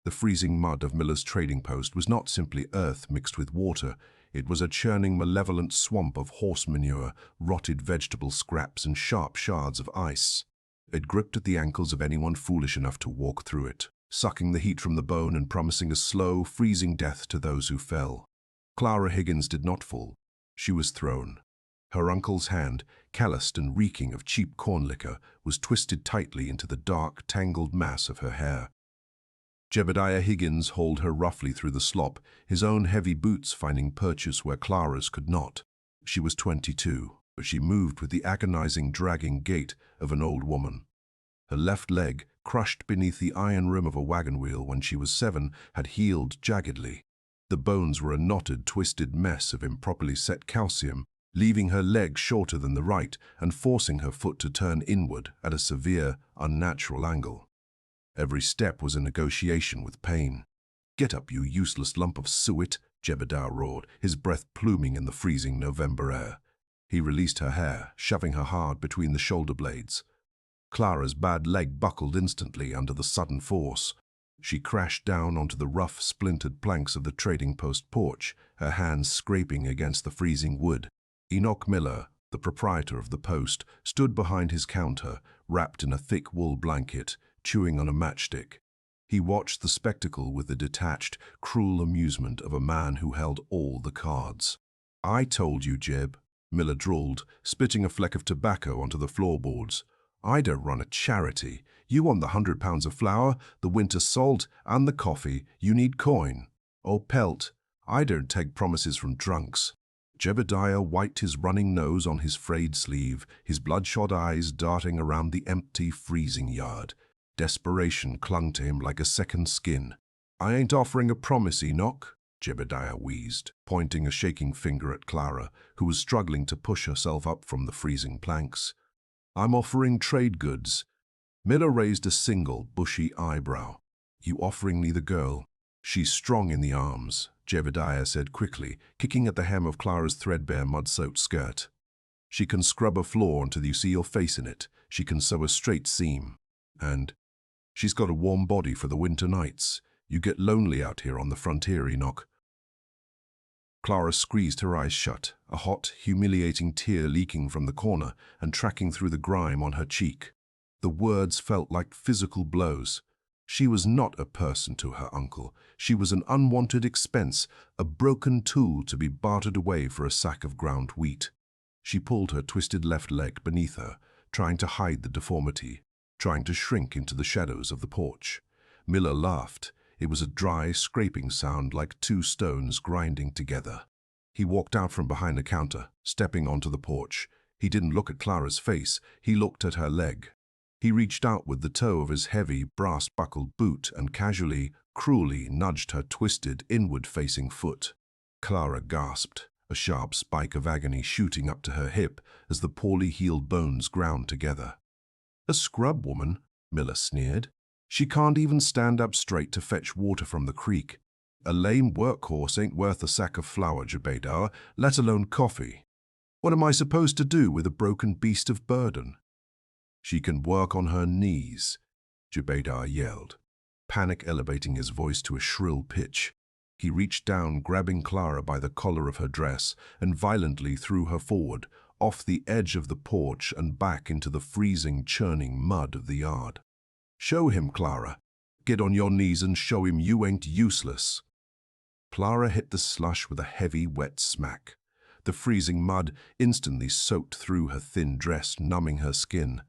The freezing mud of Miller's trading post was not simply earth mixed with water. It was a churning, malevolent swamp of horse manure, rotted vegetable scraps, and sharp shards of ice. It gripped at the ankles of anyone foolish enough to walk through it, sucking the heat from the bone and promising a slow, freezing death to those who fell. Clara Higgins did not fall. She was thrown. Her uncle's hand, calloused and reeking of cheap corn liquor, was twisted tightly into the dark, tangled mass of her hair. Jebediah Higgins hauled her roughly through the slop, his own heavy boots finding purchase where Clara's could not. She was 22, but she moved with the agonizing, dragging gait of an old woman. Her left leg, crushed beneath the iron rim of a wagon wheel when she was 7, had healed jaggedly. The bones were a knotted, twisted mess of improperly set calcium, leaving her leg shorter than the right and forcing her foot to turn inward at a severe, unnatural angle. Every step was a negotiation with pain. "Get up, you useless lump of suet," Jebediah roared, his breath pluming in the freezing November air. He released her hair, shoving her hard between the shoulder blades. Clara's bad leg buckled instantly under the sudden force. She crashed down onto the rough, splintered planks of the trading post porch, her hands scraping against the freezing wood. Enoch Miller, the proprietor of the post, stood behind his counter, wrapped in a thick wool blanket, chewing on a matchstick. He watched the spectacle with the detached, cruel amusement of a man who held all the cards. "I told you, Jeb," Miller drawled, spitting a fleck of tobacco onto the floorboards. "I don't run a charity. You want the 100 pounds of flour, the winter salt, and the coffee. You need coin. Or pelt. I don't take promises from drunks." Jebediah wiped his running nose on his frayed sleeve, his bloodshot eyes darting around the empty, freezing yard. Desperation clung to him like a second skin. "I ain't offering a promise, Enoch," Jebediah wheezed, pointing a shaking finger at Clara, who was struggling to push herself up from the freezing planks. "I'm offering trade goods." Miller raised a single, bushy eyebrow. "You offering me the girl? She's strong in the arms," Jebediah said quickly, kicking at the hem of Clara's threadbare, mud-soaked skirt. "She can scrub a floor until you see your face in it. She can sew a straight seam. And she's got a warm body for the winter nights. You get lonely out here on the frontier, Enoch." Clara squeezed her eyes shut, a hot, humiliating tear leaking from the corner and tracking through the grime on her cheek. The words felt like physical blows. She was not a person to her uncle. She was an unwanted expense, a broken tool to be bartered away for a sack of ground wheat. She pulled her twisted left leg beneath her, trying to hide the deformity, trying to shrink into the shadows of the porch. Miller laughed. It was a dry, scraping sound like two stones grinding together. He walked out from behind the counter, stepping onto the porch. He didn't look at Clara's face. He looked at her leg. He reached out with the toe of his heavy, brass-buckled boot and casually, cruelly nudged her twisted, inward-facing foot. Clara gasped, a sharp spike of agony shooting up to her hip as the poorly healed bones ground together. "A scrub woman," Miller sneered. "She can't even stand up straight to fetch water from the creek. A lame workhorse ain't worth a sack of flour, Jebediah, let alone coffee. What am I supposed to do with a broken beast of burden?" "She can work on her knees," Jebediah yelled, panic elevating his voice to a shrill pitch. He reached down, grabbing Clara by the collar of her dress, and violently threw her forward, off the edge of the porch and back into the freezing, churning mud of the yard. "Show him, Clara. Get on your knees and show him you ain't useless." Clara hit the slush with a heavy, wet smack. The freezing mud instantly soaked through her thin dress, numbing her skin.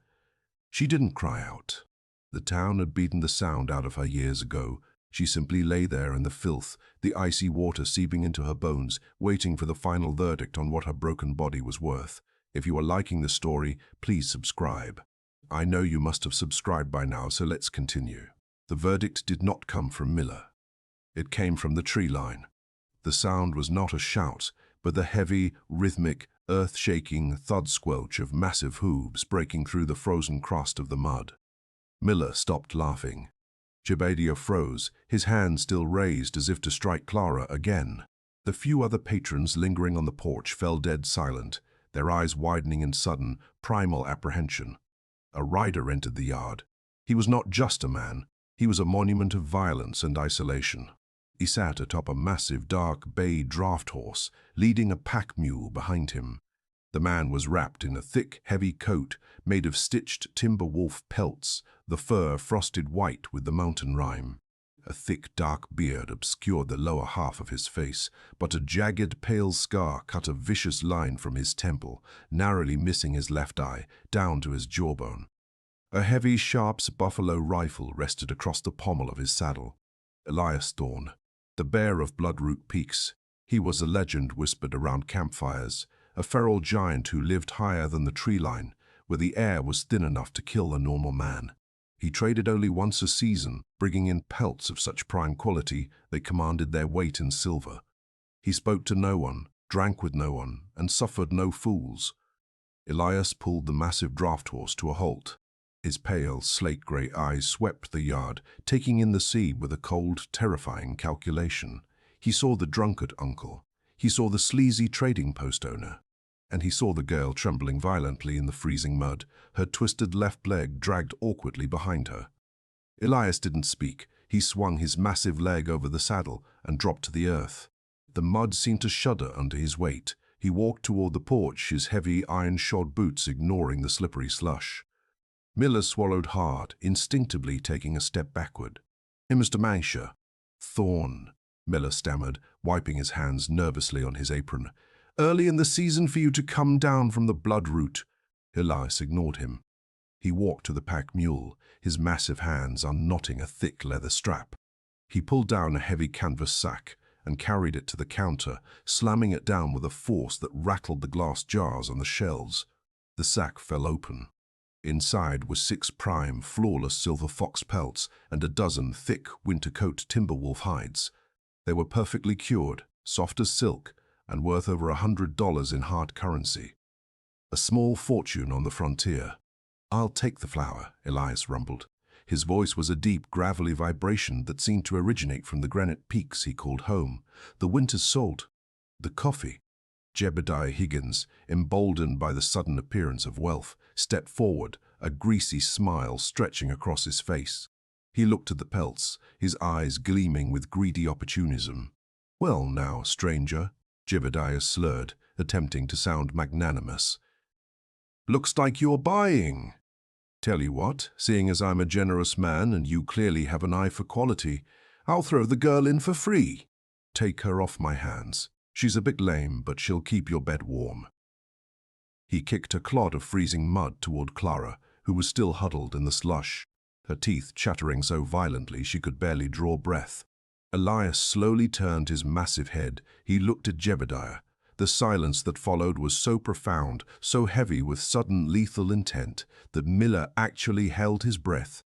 She didn't cry out. The town had beaten the sound out of her years ago. She simply lay there in the filth, the icy water seeping into her bones, waiting for the final verdict on what her broken body was worth. If you are liking the story, please subscribe. I know you must have subscribed by now, so let's continue. The verdict did not come from Miller. It came from the tree line. The sound was not a shout, but the heavy, rhythmic, earth-shaking thud-squelch of massive hooves breaking through the frozen crust of the mud. Miller stopped laughing. Jebediah froze, his hand still raised as if to strike Clara again. The few other patrons lingering on the porch fell dead silent, their eyes widening in sudden, primal apprehension. A rider entered the yard. He was not just a man. He was a monument of violence and isolation. He sat atop a massive dark bay draft horse, leading a pack mule behind him. The man was wrapped in a thick, heavy coat made of stitched timber wolf pelts, the fur frosted white with the mountain rime. A thick, dark beard obscured the lower half of his face, but a jagged, pale scar cut a vicious line from his temple, narrowly missing his left eye, down to his jawbone. A heavy, sharp buffalo rifle rested across the pommel of his saddle. Elias Thorne, the bear of Bloodroot Peaks. He was a legend whispered around campfires, a feral giant who lived higher than the tree line, where the air was thin enough to kill a normal man. He traded only once a season, bringing in pelts of such prime quality they commanded their weight in silver. He spoke to no one, drank with no one, and suffered no fools. Elias pulled the massive draft horse to a halt. His pale, slate-grey eyes swept the yard, taking in the scene with a cold, terrifying calculation. He saw the drunkard uncle. He saw the sleazy trading post owner. And he saw the girl trembling violently in the freezing mud, her twisted left leg dragged awkwardly behind her. Elias didn't speak. He swung his massive leg over the saddle and dropped to the earth. The mud seemed to shudder under his weight. He walked toward the porch, his heavy, iron-shod boots ignoring the slippery slush. Miller swallowed hard, instinctively taking a step backward. "Mr. Mansha." "Thorne," Miller stammered, wiping his hands nervously on his apron. "Early in the season for you to come down from the Bloodroot." Elias ignored him. He walked to the pack mule, his massive hands unknotting a thick leather strap. He pulled down a heavy canvas sack and carried it to the counter, slamming it down with a force that rattled the glass jars on the shelves. The sack fell open. Inside were 6 prime, flawless silver fox pelts and a dozen thick, winter coat timber wolf hides. They were perfectly cured, soft as silk, and worth over $100 in hard currency. A small fortune on the frontier. "I'll take the flour," Elias rumbled. His voice was a deep, gravelly vibration that seemed to originate from the granite peaks he called home. "The winter's salt." "The coffee." Jebediah Higgins, emboldened by the sudden appearance of wealth, stepped forward, a greasy smile stretching across his face. He looked at the pelts, his eyes gleaming with greedy opportunism. "Well now, stranger," Jebediah slurred, attempting to sound magnanimous. "Looks like you're buying. Tell you what, seeing as I'm a generous man and you clearly have an eye for quality, I'll throw the girl in for free. Take her off my hands. She's a bit lame, but she'll keep your bed warm." He kicked a clod of freezing mud toward Clara, who was still huddled in the slush, her teeth chattering so violently she could barely draw breath. Elias slowly turned his massive head. He looked at Jebediah. The silence that followed was so profound, so heavy with sudden lethal intent, that Miller actually held his breath.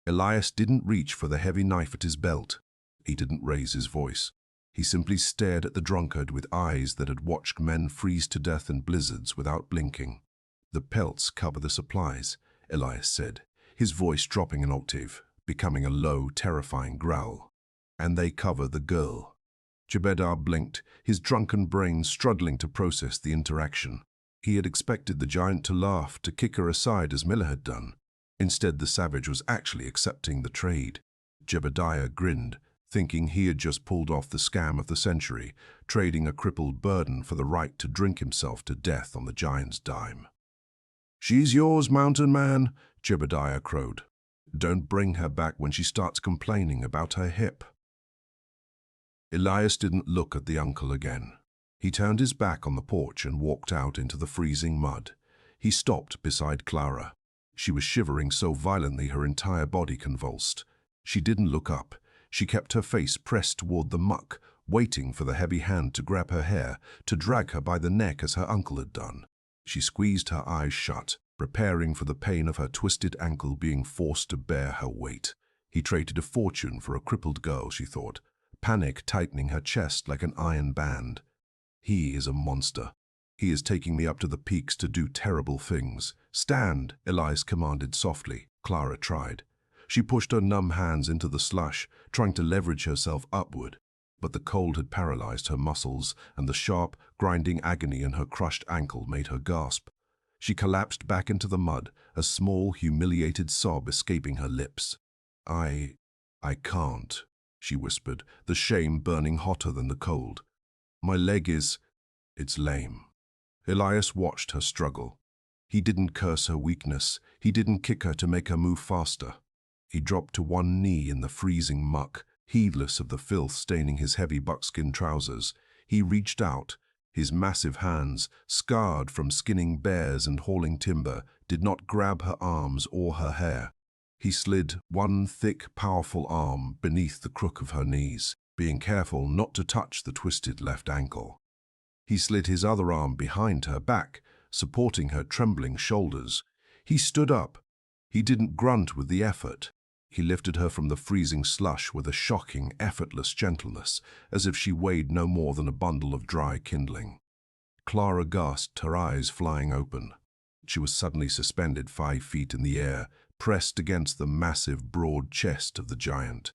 Elias didn't reach for the heavy knife at his belt. He didn't raise his voice. He simply stared at the drunkard with eyes that had watched men freeze to death in blizzards without blinking. "The pelts cover the supplies," Elias said, his voice dropping an octave, becoming a low, terrifying growl. "And they cover the girl." Jebediah blinked, his drunken brain struggling to process the interaction. He had expected the giant to laugh, to kick her aside as Miller had done. Instead, the savage was actually accepting the trade. Jebediah grinned, thinking he had just pulled off the scam of the century, trading a crippled burden for the right to drink himself to death on the giant's dime. "She's yours, mountain man," Jebediah crowed. "Don't bring her back when she starts complaining about her hip." Elias didn't look at the uncle again. He turned his back on the porch and walked out into the freezing mud. He stopped beside Clara. She was shivering so violently her entire body convulsed. She didn't look up. She kept her face pressed toward the muck, waiting for the heavy hand to grab her hair, to drag her by the neck as her uncle had done. She squeezed her eyes shut, preparing for the pain of her twisted ankle being forced to bear her weight. He traded a fortune for a crippled girl, she thought, panic tightening her chest like an iron band. "He is a monster. He is taking me up to the peaks to do terrible things." "Stand," Elias commanded softly. Clara tried. She pushed her numb hands into the slush, trying to leverage herself upward. But the cold had paralyzed her muscles, and the sharp, grinding agony in her crushed ankle made her gasp. She collapsed back into the mud, a small, humiliated sob escaping her lips. "I can't," she whispered, the shame burning hotter than the cold. "My leg is... it's lame." Elias watched her struggle. He didn't curse her weakness. He didn't kick her to make her move faster. He dropped to one knee in the freezing muck, heedless of the filth staining his heavy buckskin trousers. He reached out. His massive hands, scarred from skinning bears and hauling timber, did not grab her arms or her hair. He slid one thick, powerful arm beneath the crook of her knees, being careful not to touch the twisted left ankle. He slid his other arm behind her back, supporting her trembling shoulders. He stood up. He didn't grunt with the effort. He lifted her from the freezing slush with a shocking, effortless gentleness, as if she weighed no more than a bundle of dry kindling. Clara gasped, her eyes flying open. She was suddenly suspended 5 feet in the air, pressed against the massive, broad chest of the giant.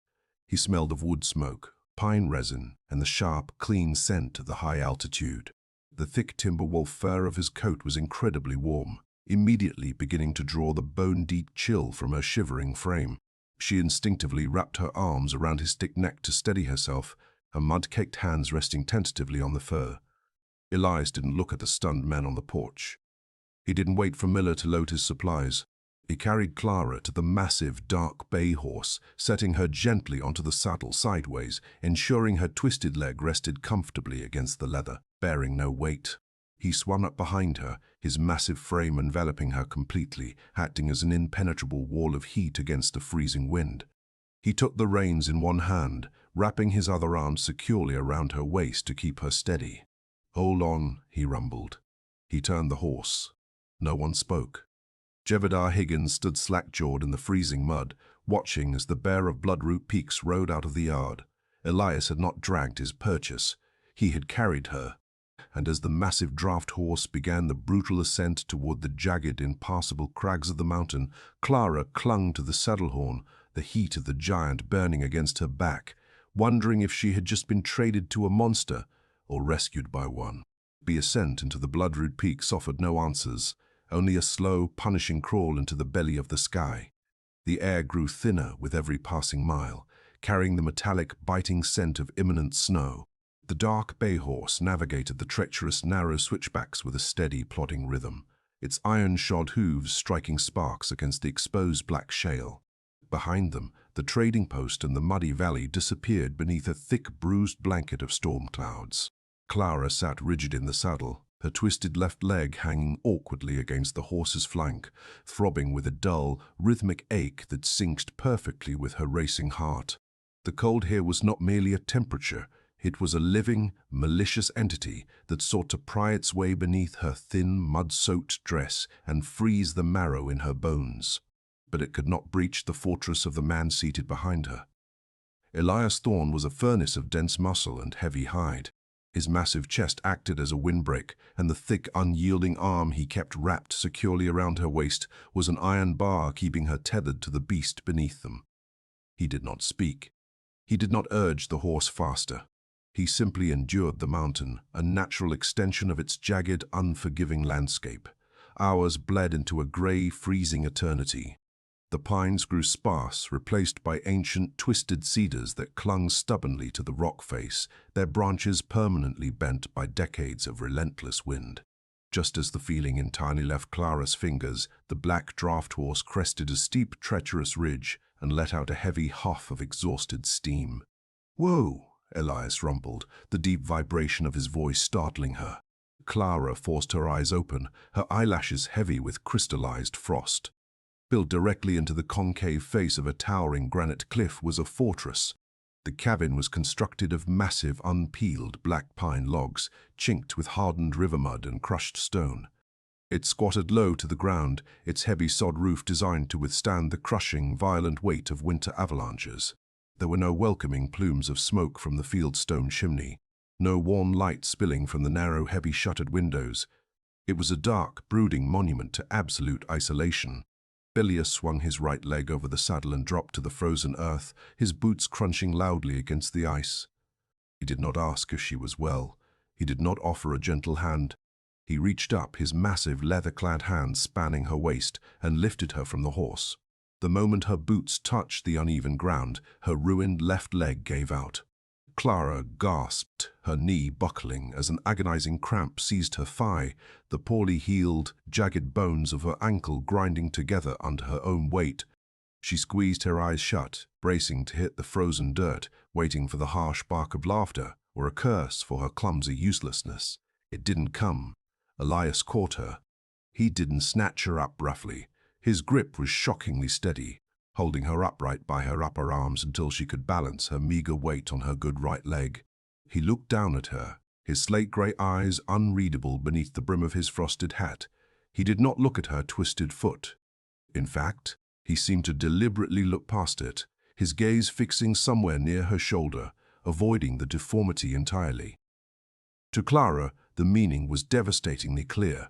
He smelled of wood smoke, pine resin, and the sharp, clean scent of the high altitude. The thick timber wool fur of his coat was incredibly warm, immediately beginning to draw the bone-deep chill from her shivering frame. She instinctively wrapped her arms around his thick neck to steady herself, her mud-caked hands resting tentatively on the fur. Elias didn't look at the stunned man on the porch. He didn't wait for Miller to load his supplies. He carried Clara to the massive, dark bay horse, setting her gently onto the saddle sideways, ensuring her twisted leg rested comfortably against the leather, bearing no weight. He swung up behind her, his massive frame enveloping her completely, acting as an impenetrable wall of heat against the freezing wind. He took the reins in one hand, wrapping his other arm securely around her waist to keep her steady. "Hold on," he rumbled. He turned the horse. No one spoke. Jevedar Higgins stood slack-jawed in the freezing mud, watching as the bear of Bloodroot Peaks rode out of the yard. Elias had not dragged his purchase. He had carried her. And as the massive draft horse began the brutal ascent toward the jagged, impassable crags of the mountain, Clara clung to the saddle horn, the heat of the giant burning against her back, wondering if she had just been traded to a monster or rescued by one. The ascent into the Bloodroot Peaks offered no answers, only a slow, punishing crawl into the belly of the sky. The air grew thinner with every passing mile, carrying the metallic, biting scent of imminent snow. The dark bay horse navigated the treacherous, narrow switchbacks with a steady, plodding rhythm, its iron-shod hooves striking sparks against the exposed black shale. Behind them, the trading post and the muddy valley disappeared beneath a thick, bruised blanket of storm clouds. Clara sat rigid in the saddle, her twisted left leg hanging awkwardly against the horse's flank, throbbing with a dull, rhythmic ache that synced perfectly with her racing heart. The cold here was not merely a temperature. It was a living, malicious entity that sought to pry its way beneath her thin, mud-soaked dress and freeze the marrow in her bones. But it could not breach the fortress of the man seated behind her. Elias Thorne was a furnace of dense muscle and heavy hide. His massive chest acted as a windbreak, and the thick, unyielding arm he kept wrapped securely around her waist was an iron bar keeping her tethered to the beast beneath them. He did not speak. He did not urge the horse faster. He simply endured the mountain, a natural extension of its jagged, unforgiving landscape. Hours bled into a gray, freezing eternity. The pines grew sparse, replaced by ancient, twisted cedars that clung stubbornly to the rock face, their branches permanently bent by decades of relentless wind. Just as the feeling entirely left Clara's fingers, the black draft horse crested a steep, treacherous ridge and let out a heavy huff of exhausted steam. "Whoa!" Elias rumbled, the deep vibration of his voice startling her. Clara forced her eyes open, her eyelashes heavy with crystallized frost. Built directly into the concave face of a towering granite cliff was a fortress. The cabin was constructed of massive, unpeeled black pine logs, chinked with hardened river mud and crushed stone. It squatted low to the ground, its heavy sod roof designed to withstand the crushing, violent weight of winter avalanches. There were no welcoming plumes of smoke from the fieldstone chimney, no warm light spilling from the narrow, heavy-shuttered windows. It was a dark, brooding monument to absolute isolation. Elias swung his right leg over the saddle and dropped to the frozen earth, his boots crunching loudly against the ice. He did not ask if she was well. He did not offer a gentle hand. He reached up, his massive leather-clad hands spanning her waist, and lifted her from the horse. The moment her boots touched the uneven ground, her ruined left leg gave out. Clara gasped, her knee buckling as an agonizing cramp seized her thigh, the poorly healed, jagged bones of her ankle grinding together under her own weight. She squeezed her eyes shut, bracing to hit the frozen dirt, waiting for the harsh bark of laughter or a curse for her clumsy uselessness. It didn't come. Elias caught her. He didn't snatch her up roughly. His grip was shockingly steady, holding her upright by her upper arms until she could balance her meager weight on her good right leg. He looked down at her, his slate-grey eyes unreadable beneath the brim of his frosted hat. He did not look at her twisted foot. In fact, he seemed to deliberately look past it, his gaze fixing somewhere near her shoulder, avoiding the deformity entirely. To Clara, the meaning was devastatingly clear.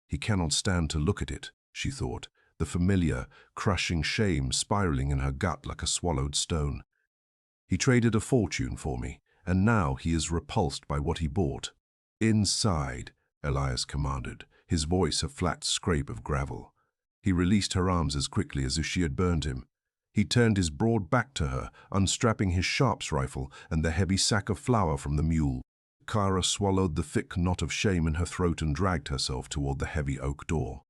He cannot stand to look at it, she thought, the familiar, crushing shame spiraling in her gut like a swallowed stone. He traded a fortune for me, and now he is repulsed by what he bought. Inside, Elias commanded, his voice a flat scrape of gravel. He released her arms as quickly as if she had burned him. He turned his broad back to her, unstrapping his sharps rifle and the heavy sack of flour from the mule. Clara swallowed the thick knot of shame in her throat and dragged herself toward the heavy oak door.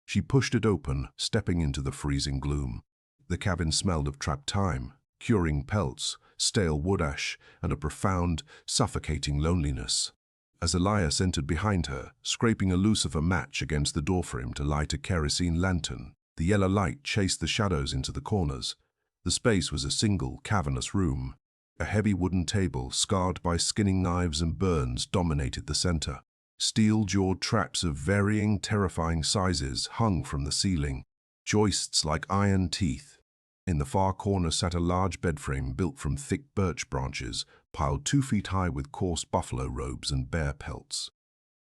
She pushed it open, stepping into the freezing gloom. The cabin smelled of trapped time, curing pelts, stale wood ash, and a profound, suffocating loneliness. As Elias entered behind her, scraping a lucifer match against the doorframe to light a kerosene lantern, the yellow light chased the shadows into the corners. The space was a single, cavernous room. A heavy wooden table, scarred by skinning knives and burns, dominated the center. Steel-jawed traps of varying, terrifying sizes hung from the ceiling, joists like iron teeth. In the far corner sat a large bedframe built from thick birch branches, piled 2 feet high with coarse buffalo robes and bear pelts.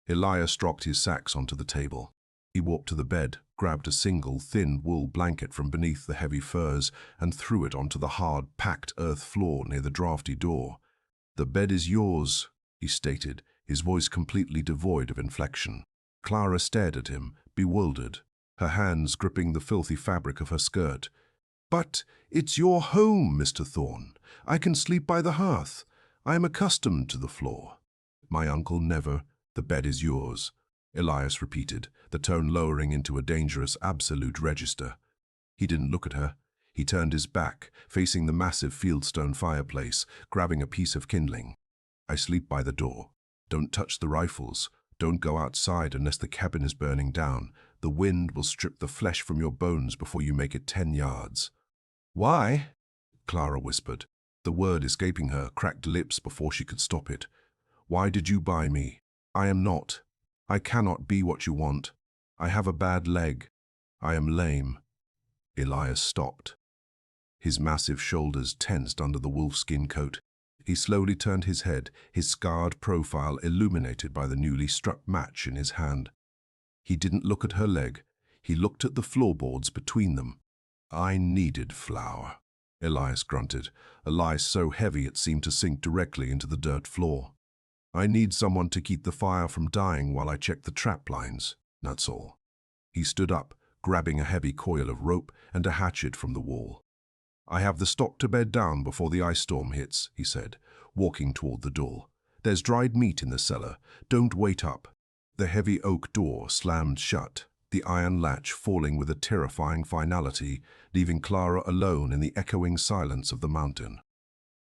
Elias dropped his sacks onto the table. He walked to the bed, grabbed a single, thin wool blanket from beneath the heavy furs, and threw it onto the hard, packed earth floor near the drafty door. "The bed is yours," he stated, his voice completely devoid of inflection. Clara stared at him, bewildered, her hands gripping the filthy fabric of her skirt. "But it's your home, Mr. Thorne. I can sleep by the hearth. I am accustomed to the floor." "My uncle never. The bed is yours," Elias repeated, the tone lowering into a dangerous absolute register. He didn't look at her. He turned his back, facing the massive fieldstone fireplace, grabbing a piece of kindling. "I sleep by the door. Don't touch the rifles. Don't go outside unless the cabin is burning down. The wind will strip the flesh from your bones before you make it 10 yards. "Why?" Clara whispered, the word escaping her cracked lips before she could stop it. "Why did you buy me? I am not. I cannot be what you want. I have a bad leg. I am lame." Elias stopped. His massive shoulders tensed under the wolfskin coat. He slowly turned his head, his scarred profile illuminated by the newly struck match in his hand. He didn't look at her leg. He looked at the floorboards between them. "I needed flour," Elias grunted, a lie so heavy it seemed to sink directly into the dirt floor. "I need someone to keep the fire from dying while I check the trap lines. That's all." He stood up, grabbing a heavy coil of rope and a hatchet from the wall. "I have the stock to bed down before the ice storm hits," he said, walking toward the door. "There's dried meat in the cellar. Don't wait up." The heavy oak door slammed shut, the iron latch falling with a terrifying finality, leaving Clara alone in the echoing silence of the mountain.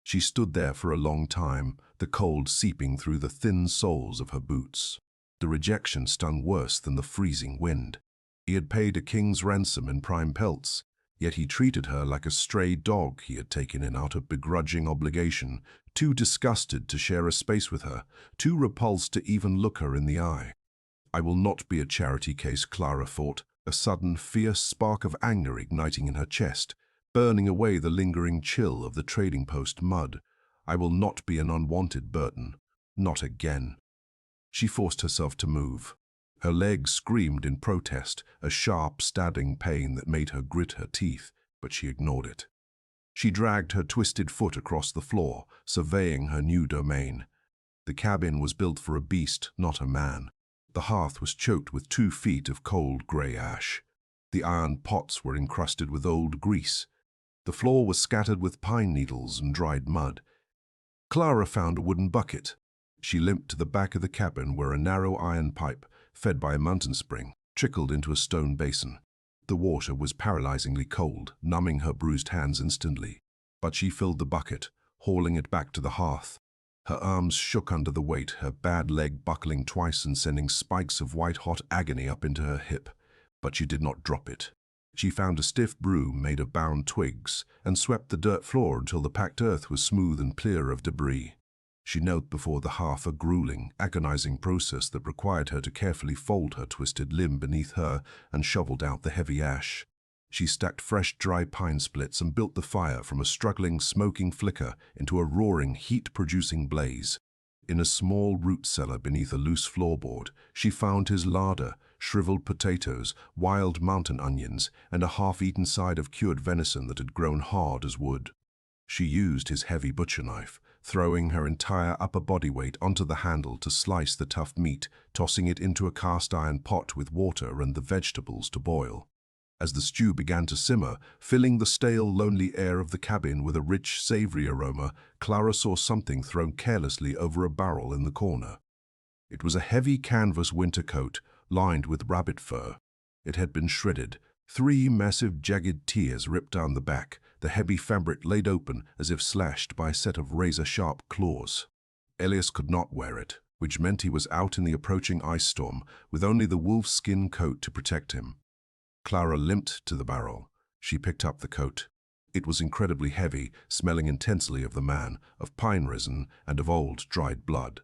She stood there for a long time, the cold seeping through the thin soles of her boots. The rejection stung worse than the freezing wind. He had paid a king's ransom in prime pelts, yet he treated her like a stray dog he had taken in out of begrudging obligation, too disgusted to share a space with her, too repulsed to even look her in the eye. "I will not be a charity case," Clara thought, a sudden fierce spark of anger igniting in her chest, burning away the lingering chill of the trading post mud. "I will not be an unwanted burden. Not again." She forced herself to move. Her legs screamed in protest, a sharp, stabbing pain that made her grit her teeth, but she ignored it. She dragged her twisted foot across the floor, surveying her new domain. The cabin was built for a beast, not a man. The hearth was choked with 2 feet of cold grey ash. The iron pots were encrusted with old grease. The floor was scattered with pine needles and dried mud. Clara found a wooden bucket. She limped to the back of the cabin where a narrow iron pipe, fed by a mountain spring, trickled into a stone basin. The water was paralyzingly cold, numbing her bruised hands instantly. But she filled the bucket, hauling it back to the hearth. Her arms shook under the weight, her bad leg buckling twice and sending spikes of white-hot agony up into her hip. But she did not drop it. She found a stiff broom made of bound twigs and swept the dirt floor until the packed earth was smooth and clear of debris. She knelt before the hearth, a grueling, agonizing process that required her to carefully fold her twisted limb beneath her and shoveled out the heavy ash. She stacked fresh, dry pine splits and built the fire from a struggling, smoking flicker into a roaring, heat-producing blaze. In a small root cellar beneath a loose floorboard, she found his larder, shriveled potatoes, wild mountain onions, and a half-eaten side of cured venison that had grown hard as wood. She used his heavy butcher knife, throwing her entire upper body weight onto the handle to slice the tough meat, tossing it into a cast-iron pot with water and the vegetables to boil. As the stew began to simmer, filling the stale, lonely air of the cabin with a rich, savory aroma, Clara saw something thrown carelessly over a barrel in the corner. It was a heavy canvas winter coat, lined with rabbit fur. It had been shredded. 3 massive, jagged tears ripped down the back, the heavy fabric laid open as if slashed by a set of razor-sharp claws. Elias could not wear it, which meant he was out in the approaching ice storm, with only the wolf-skin coat to protect him. Clara limped to the barrel. She picked up the coat. It was incredibly heavy, smelling intensely of the man, of pine resin, and of old, dried blood.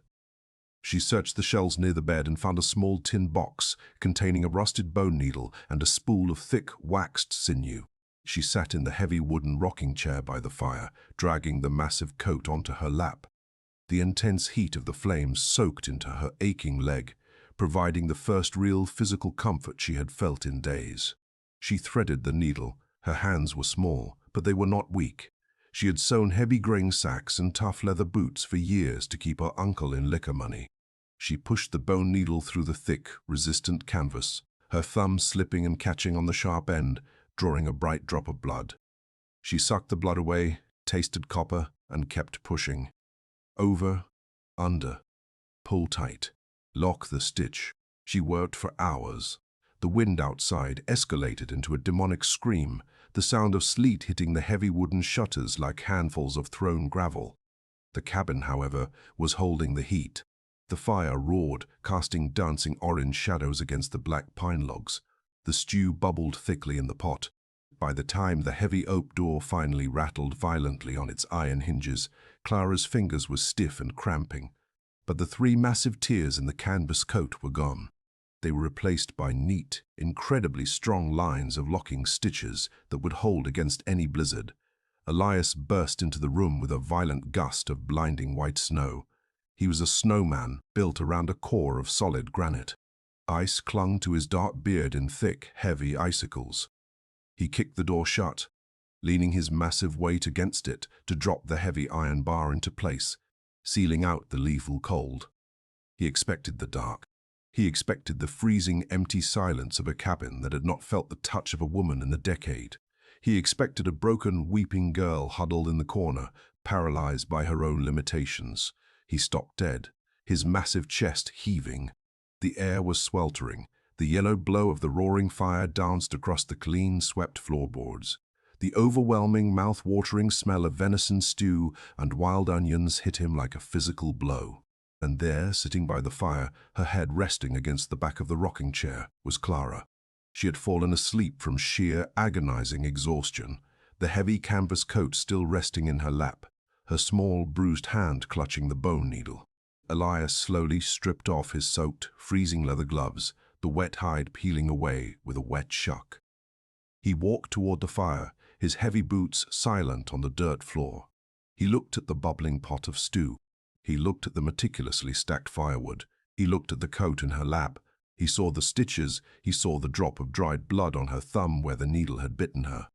She searched the shelves near the bed and found a small tin box containing a rusted bone needle and a spool of thick, waxed sinew. She sat in the heavy wooden rocking chair by the fire, dragging the massive coat onto her lap. The intense heat of the flames soaked into her aching leg, providing the first real physical comfort she had felt in days. She threaded the needle. Her hands were small, but they were not weak. She had sewn heavy grain sacks and tough leather boots for years to keep her uncle in liquor money. She pushed the bone needle through the thick, resistant canvas, her thumb slipping and catching on the sharp end, drawing a bright drop of blood. She sucked the blood away, tasted copper, and kept pushing. Over, under, pull tight, lock the stitch. She worked for hours. The wind outside escalated into a demonic scream, the sound of sleet hitting the heavy wooden shutters like handfuls of thrown gravel. The cabin, however, was holding the heat. The fire roared, casting dancing orange shadows against the black pine logs. The stew bubbled thickly in the pot. By the time the heavy oak door finally rattled violently on its iron hinges, Clara's fingers were stiff and cramping. But the 3 massive tears in the canvas coat were gone. They were replaced by neat, incredibly strong lines of locking stitches that would hold against any blizzard. Elias burst into the room with a violent gust of blinding white snow. He was a snowman built around a core of solid granite. Ice clung to his dark beard in thick, heavy icicles. He kicked the door shut, leaning his massive weight against it to drop the heavy iron bar into place, sealing out the lethal cold. He expected the dark. He expected the freezing, empty silence of a cabin that had not felt the touch of a woman in a decade. He expected a broken, weeping girl huddled in the corner, paralyzed by her own limitations. He stopped dead, his massive chest heaving. The air was sweltering. The yellow glow of the roaring fire danced across the clean, swept floorboards. The overwhelming, mouth-watering smell of venison stew and wild onions hit him like a physical blow. And there, sitting by the fire, her head resting against the back of the rocking chair, was Clara. She had fallen asleep from sheer, agonizing exhaustion, the heavy canvas coat still resting in her lap, her small, bruised hand clutching the bone needle. Elias slowly stripped off his soaked, freezing leather gloves, the wet hide peeling away with a wet shuck. He walked toward the fire, his heavy boots silent on the dirt floor. He looked at the bubbling pot of stew. He looked at the meticulously stacked firewood. He looked at the coat in her lap. He saw the stitches. He saw the drop of dried blood on her thumb where the needle had bitten her.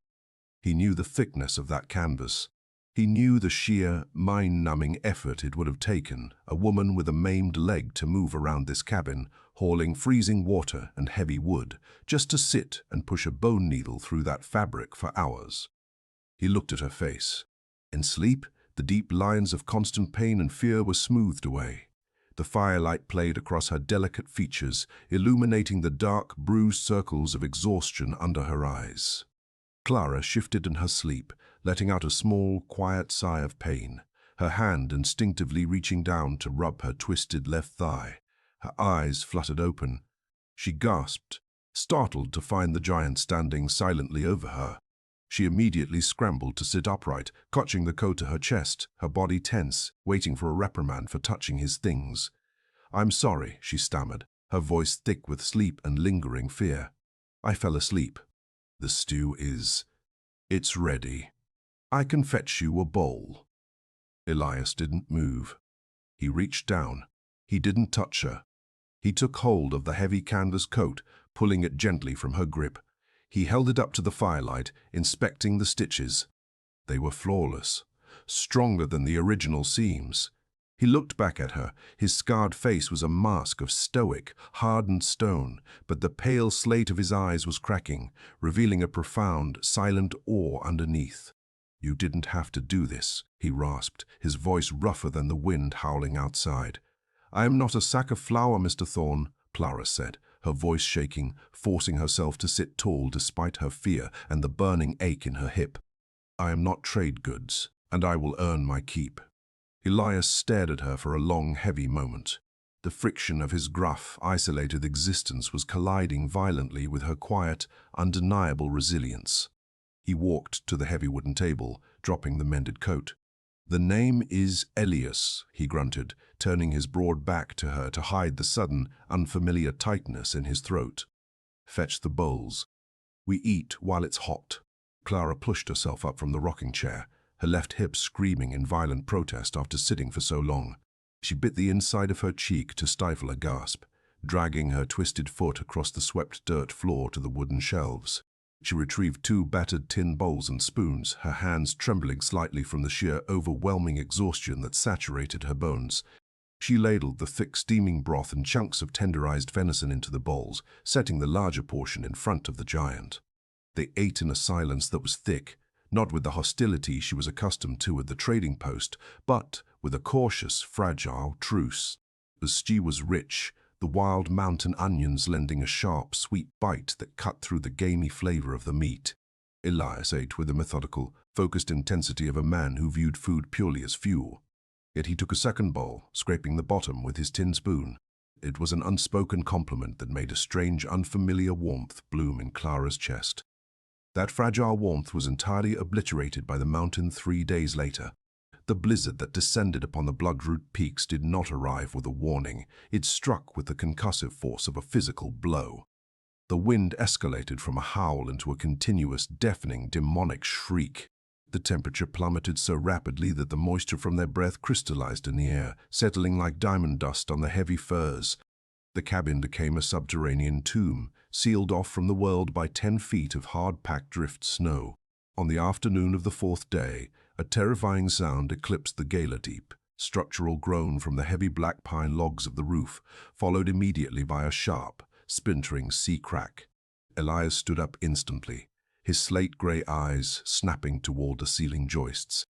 He knew the thickness of that canvas. He knew the sheer, mind-numbing effort it would have taken a woman with a maimed leg to move around this cabin, hauling freezing water and heavy wood, just to sit and push a bone needle through that fabric for hours. He looked at her face. In sleep, the deep lines of constant pain and fear were smoothed away. The firelight played across her delicate features, illuminating the dark, bruised circles of exhaustion under her eyes. Clara shifted in her sleep, letting out a small, quiet sigh of pain, her hand instinctively reaching down to rub her twisted left thigh. Her eyes fluttered open. She gasped, startled to find the giant standing silently over her. She immediately scrambled to sit upright, clutching the coat to her chest, her body tense, waiting for a reprimand for touching his things. "I'm sorry," she stammered, her voice thick with sleep and lingering fear. "I fell asleep. The stew it's ready. I can fetch you a bowl." Elias didn't move. He reached down. He didn't touch her. He took hold of the heavy canvas coat, pulling it gently from her grip. He held it up to the firelight, inspecting the stitches. They were flawless, stronger than the original seams. He looked back at her. His scarred face was a mask of stoic, hardened stone, but the pale slate of his eyes was cracking, revealing a profound, silent awe underneath. "You didn't have to do this," he rasped, his voice rougher than the wind howling outside. "I am not a sack of flour, Mr. Thorne," Clara said, her voice shaking, forcing herself to sit tall despite her fear and the burning ache in her hip. "I am not trade goods, and I will earn my keep." Elias stared at her for a long, heavy moment. The friction of his gruff, isolated existence was colliding violently with her quiet, undeniable resilience. He walked to the heavy wooden table, dropping the mended coat. "The name is Elias," he grunted, turning his broad back to her to hide the sudden, unfamiliar tightness in his throat. "Fetch the bowls. We eat while it's hot." Clara pushed herself up from the rocking chair, her left hip screaming in violent protest after sitting for so long. She bit the inside of her cheek to stifle a gasp, dragging her twisted foot across the swept dirt floor to the wooden shelves. She retrieved 2 battered tin bowls and spoons, her hands trembling slightly from the sheer overwhelming exhaustion that saturated her bones. She ladled the thick steaming broth and chunks of tenderized venison into the bowls, setting the larger portion in front of the giant. They ate in a silence that was thick, not with the hostility she was accustomed to at the trading post, but with a cautious, fragile truce. The stew was rich, the wild mountain onions lending a sharp, sweet bite that cut through the gamey flavor of the meat. Elias ate with the methodical, focused intensity of a man who viewed food purely as fuel. Yet he took a second bowl, scraping the bottom with his tin spoon. It was an unspoken compliment that made a strange, unfamiliar warmth bloom in Clara's chest. That fragile warmth was entirely obliterated by the mountain 3 days later. The blizzard that descended upon the Bloodroot Peaks did not arrive with a warning. It struck with the concussive force of a physical blow. The wind escalated from a howl into a continuous, deafening, demonic shriek. The temperature plummeted so rapidly that the moisture from their breath crystallized in the air, settling like diamond dust on the heavy furs. The cabin became a subterranean tomb, sealed off from the world by 10 feet of hard-packed drift snow. On the afternoon of the 4th day, a terrifying sound eclipsed the gala deep, structural groan from the heavy black pine logs of the roof, followed immediately by a sharp, splintering sea crack. Elias stood up instantly, his slate-gray eyes snapping toward the ceiling joists.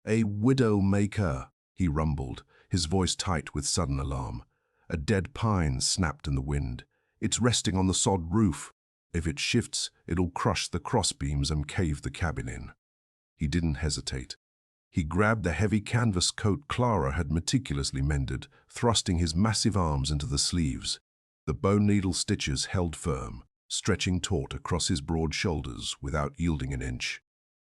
"A widow-maker," he rumbled, his voice tight with sudden alarm. A dead pine snapped in the wind. "It's resting on the sod roof. If it shifts, it'll crush the crossbeams and cave the cabin in." He didn't hesitate. He grabbed the heavy canvas coat Clara had meticulously mended, thrusting his massive arms into the sleeves. The bone needle stitches held firm, stretching taut across his broad shoulders without yielding an inch.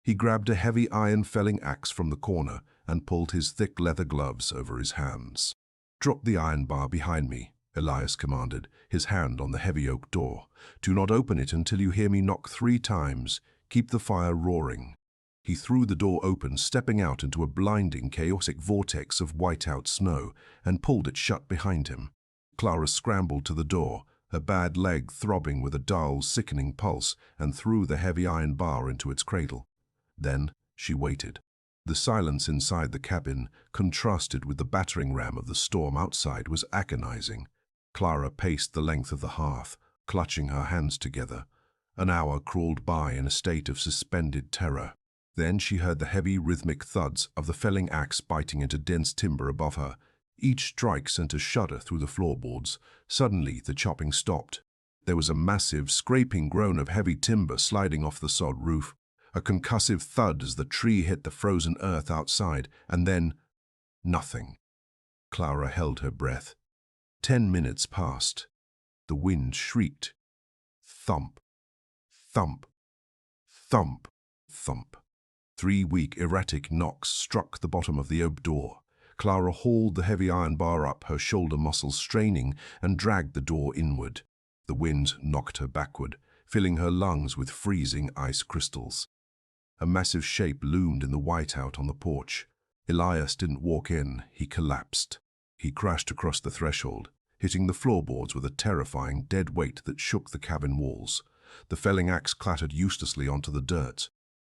He grabbed a heavy iron felling axe from the corner and pulled his thick leather gloves over his hands. "Drop the iron bar behind me," Elias commanded, his hand on the heavy oak door. "Do not open it until you hear me knock 3 times. Keep the fire roaring." He threw the door open, stepping out into a blinding, chaotic vortex of white-out snow, and pulled it shut behind him. Clara scrambled to the door, her bad leg throbbing with a dull, sickening pulse, and threw the heavy iron bar into its cradle. Then she waited. The silence inside the cabin, contrasted with the battering ram of the storm outside, was agonizing. Clara paced the length of the hearth, clutching her hands together. An hour crawled by in a state of suspended terror. Then she heard the heavy, rhythmic thuds of the felling axe biting into dense timber above her. Each strike sent a shudder through the floorboards. Suddenly, the chopping stopped. There was a massive, scraping groan of heavy timber sliding off the sod roof, a concussive thud as the tree hit the frozen earth outside, and then nothing. Clara held her breath. 10 minutes passed. The wind shrieked. Thump, thump, thump, thump. 3 weak, erratic knocks struck the bottom of the oak door. Clara hauled the heavy iron bar up, her shoulder muscles straining, and dragged the door inward. The wind knocked her backward, filling her lungs with freezing ice crystals. A massive shape loomed in the whiteout on the porch. Elias didn't walk in, he collapsed. He crashed across the threshold, hitting the floorboards with a terrifying dead weight that shook the cabin walls. The felling axe clattered uselessly onto the dirt.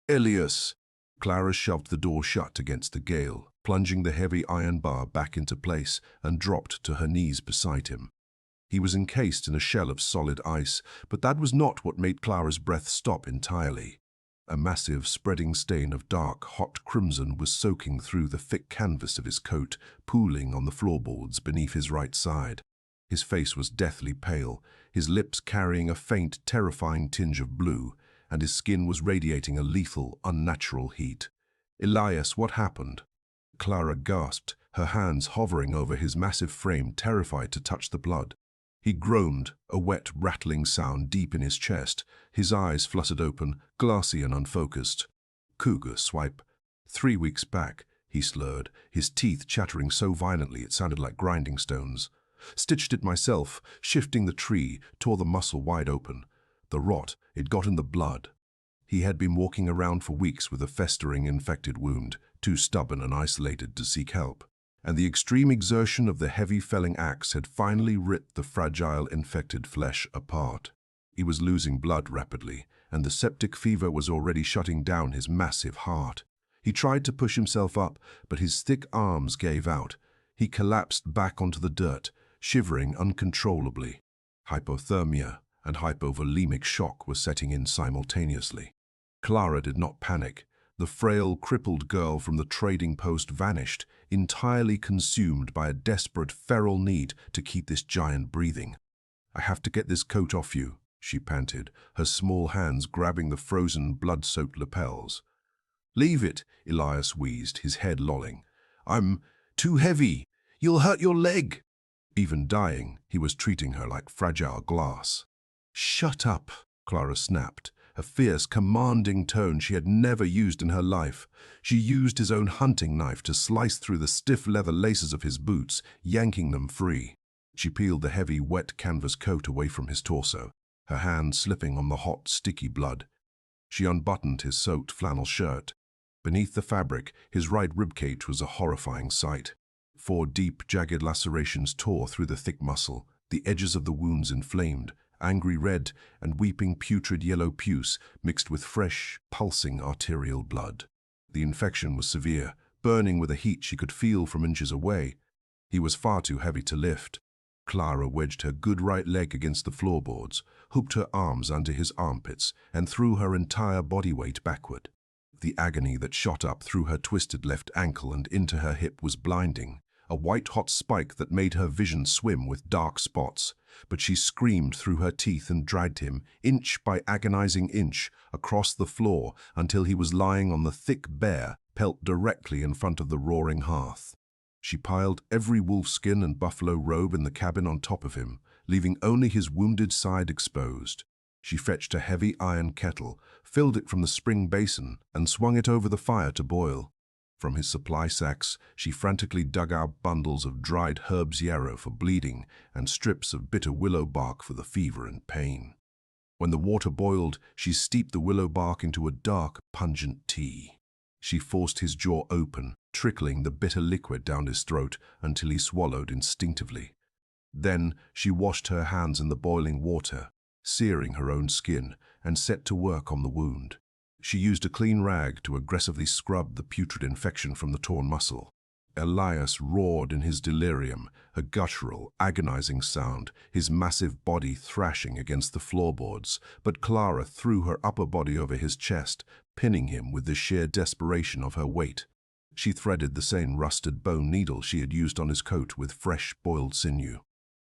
Elias! Clara shoved the door shut against the gale, plunging the heavy iron bar back into place, and dropped to her knees beside him. He was encased in a shell of solid ice, but that was not what made Clara's breath stop entirely. A massive, spreading stain of dark, hot crimson was soaking through the thick canvas of his coat, pooling on the floorboards beneath his right side. His face was deathly pale, his lips carrying a faint, terrifying tinge of blue, and his skin was radiating a lethal, unnatural heat. Elias, what happened? Clara gasped, her hands hovering over his massive frame, terrified to touch the blood. He groaned, a wet, rattling sound deep in his chest. His eyes fluttered open, glassy and unfocused. Cougar swipe. 3 weeks back, he slurred, his teeth chattering so violently it sounded like grinding stones. Stitched it myself, shifting the tree, tore the muscle wide open. The rot, it got in the blood. He had been walking around for weeks with a festering, infected wound, too stubborn and isolated to seek help. And the extreme exertion of the heavy felling axe had finally ripped the fragile, infected flesh apart. He was losing blood rapidly, and the septic fever was already shutting down his massive heart. He tried to push himself up, but his thick arms gave out. He collapsed back onto the dirt, shivering uncontrollably. Hypothermia and hypovolemic shock were setting in simultaneously. Clara did not panic. The frail, crippled girl from the trading post vanished, entirely consumed by a desperate, feral need to keep this giant breathing. "I have to get this coat off you," she panted, her small hands grabbing the frozen, blood-soaked lapels. "Leave it," Elias wheezed, his head lolling. "I'm too heavy. You'll hurt your leg." Even dying, he was treating her like fragile glass. "Shut up," Clara snapped, a fierce, commanding tone she had never used in her life. She used his own hunting knife to slice through the stiff leather laces of his boots, yanking them free. She peeled the heavy, wet canvas coat away from his torso, her hand slipping on the hot, sticky blood. She unbuttoned his soaked flannel shirt. Beneath the fabric, his right ribcage was a horrifying sight. 4 deep, jagged lacerations tore through the thick muscle, the edges of the wounds inflamed, angry red and weeping putrid yellow pus mixed with fresh, pulsing arterial blood. The infection was severe, burning with a heat she could feel from inches away. He was far too heavy to lift. Clara wedged her good right leg against the floorboards, hooked her arms under his armpits, and threw her entire body weight backward. The agony that shot up through her twisted left ankle and into her hip was blinding, a white-hot spike that made her vision swim with dark spots. But she screamed through her teeth and dragged him, inch by agonizing inch, across the floor until he was lying on the thick, bare pelt directly in front of the roaring hearth. She piled every wolfskin and buffalo robe in the cabin on top of him, leaving only his wounded side exposed. She fetched a heavy iron kettle, filled it from the spring basin, and swung it over the fire to boil. From his supply sacks, she frantically dug out bundles of dried herbs yarrow for bleeding and strips of bitter willow bark for the fever and pain. When the water boiled, she steeped the willow bark into a dark, pungent tea. She forced his jaw open, trickling the bitter liquid down his throat until he swallowed instinctively. Then she washed her hands in the boiling water, searing her own skin, and set to work on the wound. She used a clean rag to aggressively scrub the putrid infection from the torn muscle. Elias roared in his delirium, a guttural, agonizing sound, his massive body thrashing against the floorboards, but Clara threw her upper body over his chest, pinning him with the sheer desperation of her weight. She threaded the same rusted bone needle she had used on his coat with fresh, boiled sinew.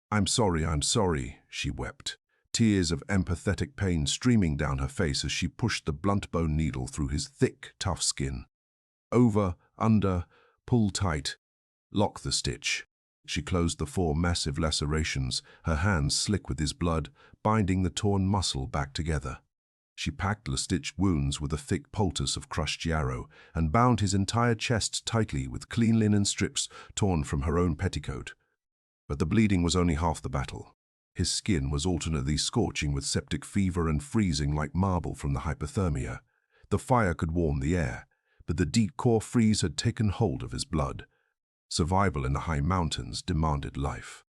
I'm sorry," she wept, tears of empathetic pain streaming down her face as she pushed the blunt bone needle through his thick, tough skin. Over, under, pull tight, lock the stitch. She closed the 4 massive lacerations, her hands slick with his blood, binding the torn muscle back together. She packed the stitched wounds with a thick poultice of crushed yarrow and bound his entire chest tightly with clean linen strips torn from her own petticoat. But the bleeding was only half the battle. His skin was alternately scorching with septic fever and freezing like marble from the hypothermia. The fire could warm the air, but the deep core freeze had taken hold of his blood. Survival in the high mountains demanded life.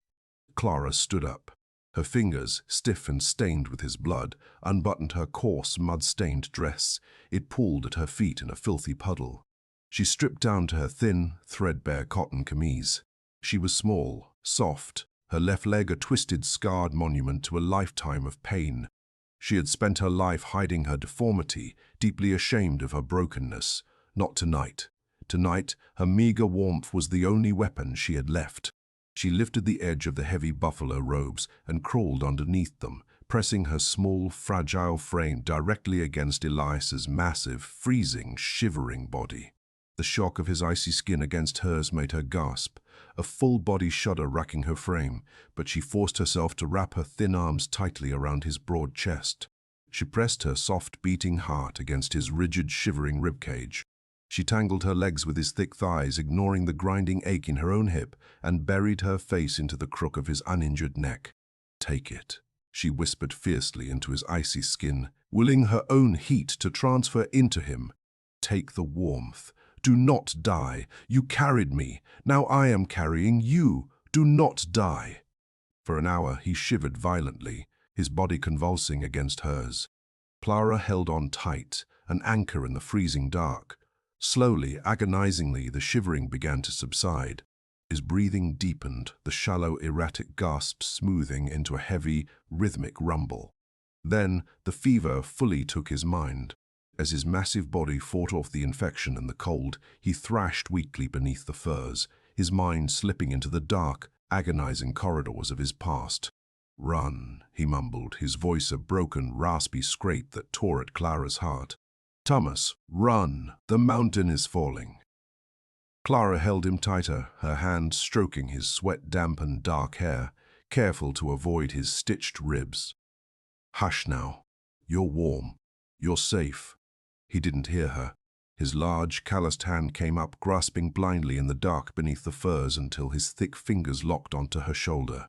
Clara stood up. Her fingers, stiff and stained with his blood, unbuttoned her coarse, mud-stained dress. It pooled at her feet in a filthy puddle. She stripped down to her thin, threadbare cotton camise. She was small, soft, her left leg a twisted, scarred monument to a lifetime of pain. She had spent her life hiding her deformity, deeply ashamed of her brokenness. Not tonight. Tonight, her meager warmth was the only weapon she had left. She lifted the edge of the heavy buffalo robes and crawled underneath them, pressing her small, fragile frame directly against Elias's massive, freezing, shivering body. The shock of his icy skin against hers made her gasp, a full-body shudder racking her frame, but she forced herself to wrap her thin arms tightly around his broad chest. She pressed her soft, beating heart against his rigid, shivering ribcage. She tangled her legs with his thick thighs, ignoring the grinding ache in her own hip, and buried her face into the crook of his uninjured neck. "Take it," she whispered fiercely into his icy skin, willing her own heat to transfer into him. "Take the warmth. Do not die. You carried me. Now I am carrying you. Do not die." For an hour he shivered violently, his body convulsing against hers. Clara held on tight, an anchor in the freezing dark. Slowly, agonizingly, the shivering began to subside. His breathing deepened, the shallow, erratic gasps smoothing into a heavy, rhythmic rumble. Then the fever fully took his mind. As his massive body fought off the infection and the cold, he thrashed weakly beneath the furs, his mind slipping into the dark, agonizing corridors of his past. "Run," he mumbled, his voice a broken, raspy scrape that tore at Clara's heart. "Thomas, run! The mountain is falling." Clara held him tighter, her hand stroking his sweat-dampened dark hair, careful to avoid his stitched ribs. "Hush now. You're warm. You're safe." He didn't hear her. His large, calloused hand came up, grasping blindly in the dark beneath the furs until his thick fingers locked onto her shoulder.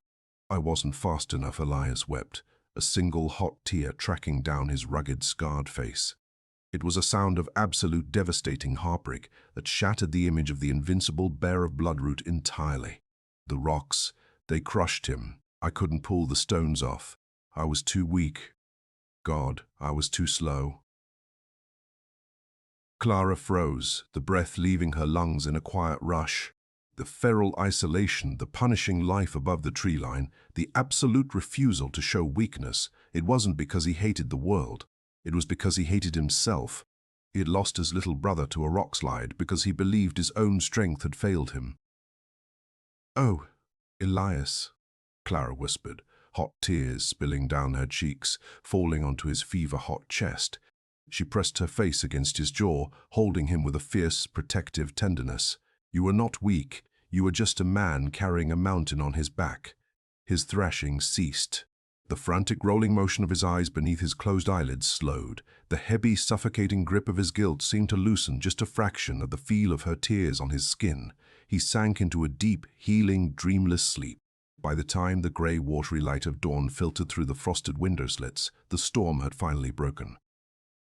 "I wasn't fast enough," Elias wept, a single hot tear tracking down his rugged, scarred face. It was a sound of absolute devastating heartbreak that shattered the image of the invincible bear of Bloodroot entirely. The rocks, they crushed him. I couldn't pull the stones off. I was too weak. God, I was too slow. Clara froze, the breath leaving her lungs in a quiet rush. The feral isolation, the punishing life above the tree line, the absolute refusal to show weakness. It wasn't because he hated the world. It was because he hated himself. He had lost his little brother to a rock slide because he believed his own strength had failed him. "Oh, Elias," Clara whispered, hot tears spilling down her cheeks, falling onto his fever-hot chest. She pressed her face against his jaw, holding him with a fierce, protective tenderness. "You were not weak. You were just a man carrying a mountain on his back." His thrashing ceased. The frantic rolling motion of his eyes beneath his closed eyelids slowed. The heavy, suffocating grip of his guilt seemed to loosen just a fraction of the feel of her tears on his skin. He sank into a deep, healing, dreamless sleep. By the time the grey, watery light of dawn filtered through the frosted window slits, the storm had finally broken.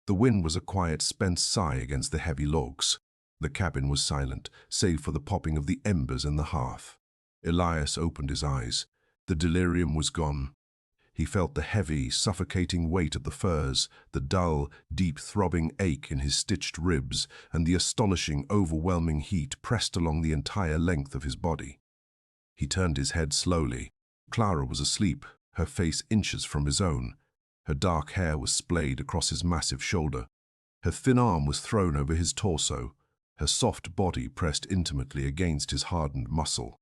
The wind was a quiet, spent sigh against the heavy logs. The cabin was silent, save for the popping of the embers in the hearth. Elias opened his eyes. The delirium was gone. He felt the heavy, suffocating weight of the furs, the dull, deep-throbbing ache in his stitched ribs, and the astonishing, overwhelming heat pressed along the entire length of his body. He turned his head slowly. Clara was asleep, her face inches from his own. Her dark hair was splayed across his massive shoulder. Her thin arm was thrown over his torso, her soft body pressed intimately against his hardened muscle.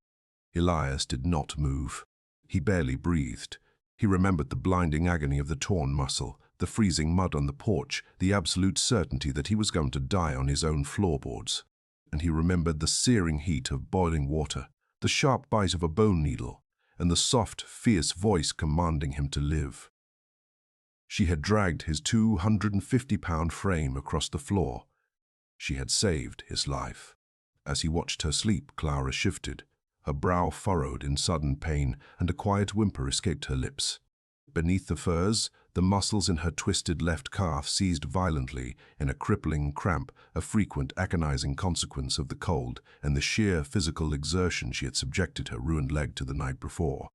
Elias did not move. He barely breathed. He remembered the blinding agony of the torn muscle, the freezing mud on the porch, the absolute certainty that he was going to die on his own floorboards. And he remembered the searing heat of boiling water, the sharp bite of a bone needle, and the soft, fierce voice commanding him to live. She had dragged his 250-pound frame across the floor. She had saved his life. As he watched her sleep, Clara shifted. Her brow furrowed in sudden pain, and a quiet whimper escaped her lips. Beneath the furs, the muscles in her twisted left calf seized violently in a crippling cramp, a frequent agonizing consequence of the cold and the sheer physical exertion she had subjected her ruined leg to the night before.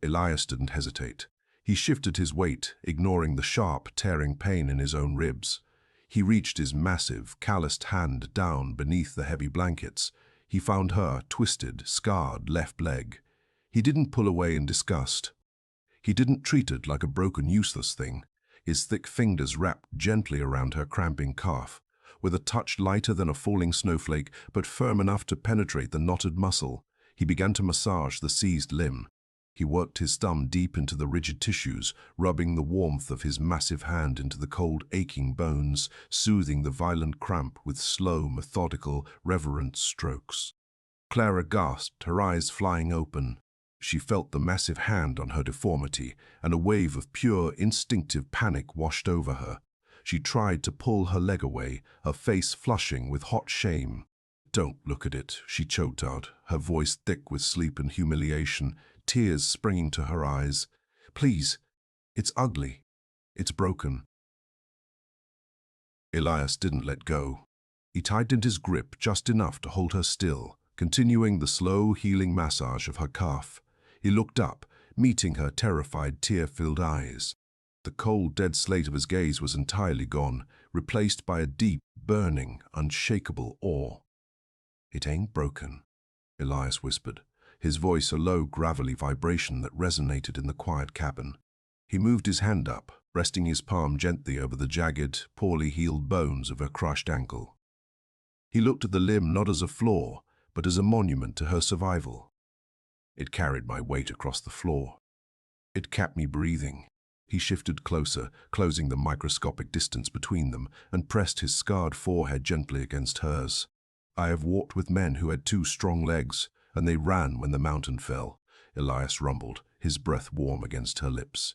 Elias didn't hesitate. He shifted his weight, ignoring the sharp, tearing pain in his own ribs. He reached his massive, calloused hand down beneath the heavy blankets. He found her twisted, scarred left leg. He didn't pull away in disgust. He didn't treat it like a broken, useless thing. His thick fingers wrapped gently around her cramping calf, with a touch lighter than a falling snowflake, but firm enough to penetrate the knotted muscle. He began to massage the seized limb. He worked his thumb deep into the rigid tissues, rubbing the warmth of his massive hand into the cold, aching bones, soothing the violent cramp with slow, methodical, reverent strokes. Clara gasped, her eyes flying open. She felt the massive hand on her deformity, and a wave of pure, instinctive panic washed over her. She tried to pull her leg away, her face flushing with hot shame. "Don't look at it," she choked out, her voice thick with sleep and humiliation, tears springing to her eyes. "Please, it's ugly. It's broken." Elias didn't let go. He tightened his grip just enough to hold her still, continuing the slow, healing massage of her calf. He looked up, meeting her terrified, tear-filled eyes. The cold, dead slate of his gaze was entirely gone, replaced by a deep, burning, unshakable awe. "It ain't broken," Elias whispered, his voice a low, gravelly vibration that resonated in the quiet cabin. He moved his hand up, resting his palm gently over the jagged, poorly healed bones of her crushed ankle. He looked at the limb not as a flaw, but as a monument to her survival. "It carried my weight across the floor. It kept me breathing." He shifted closer, closing the microscopic distance between them, and pressed his scarred forehead gently against hers. "I have walked with men who had 2 strong legs, and they ran when the mountain fell," Elias rumbled, his breath warm against her lips.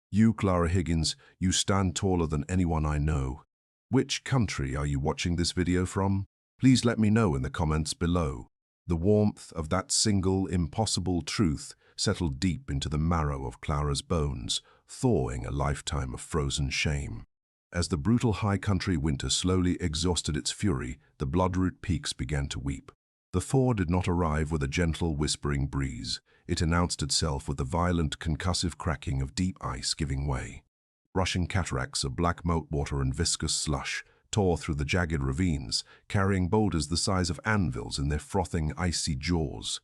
"You, Clara Higgins, you stand taller than anyone I know. Which country are you watching this video from? Please let me know in the comments below." The warmth of that single, impossible truth settled deep into the marrow of Clara's bones, thawing a lifetime of frozen shame. As the brutal high country winter slowly exhausted its fury, the bloodroot peaks began to weep. The thaw did not arrive with a gentle, whispering breeze. It announced itself with the violent, concussive cracking of deep ice giving way. Rushing cataracts of black meltwater and viscous slush tore through the jagged ravines, carrying boulders the size of anvils in their frothing, icy jaws.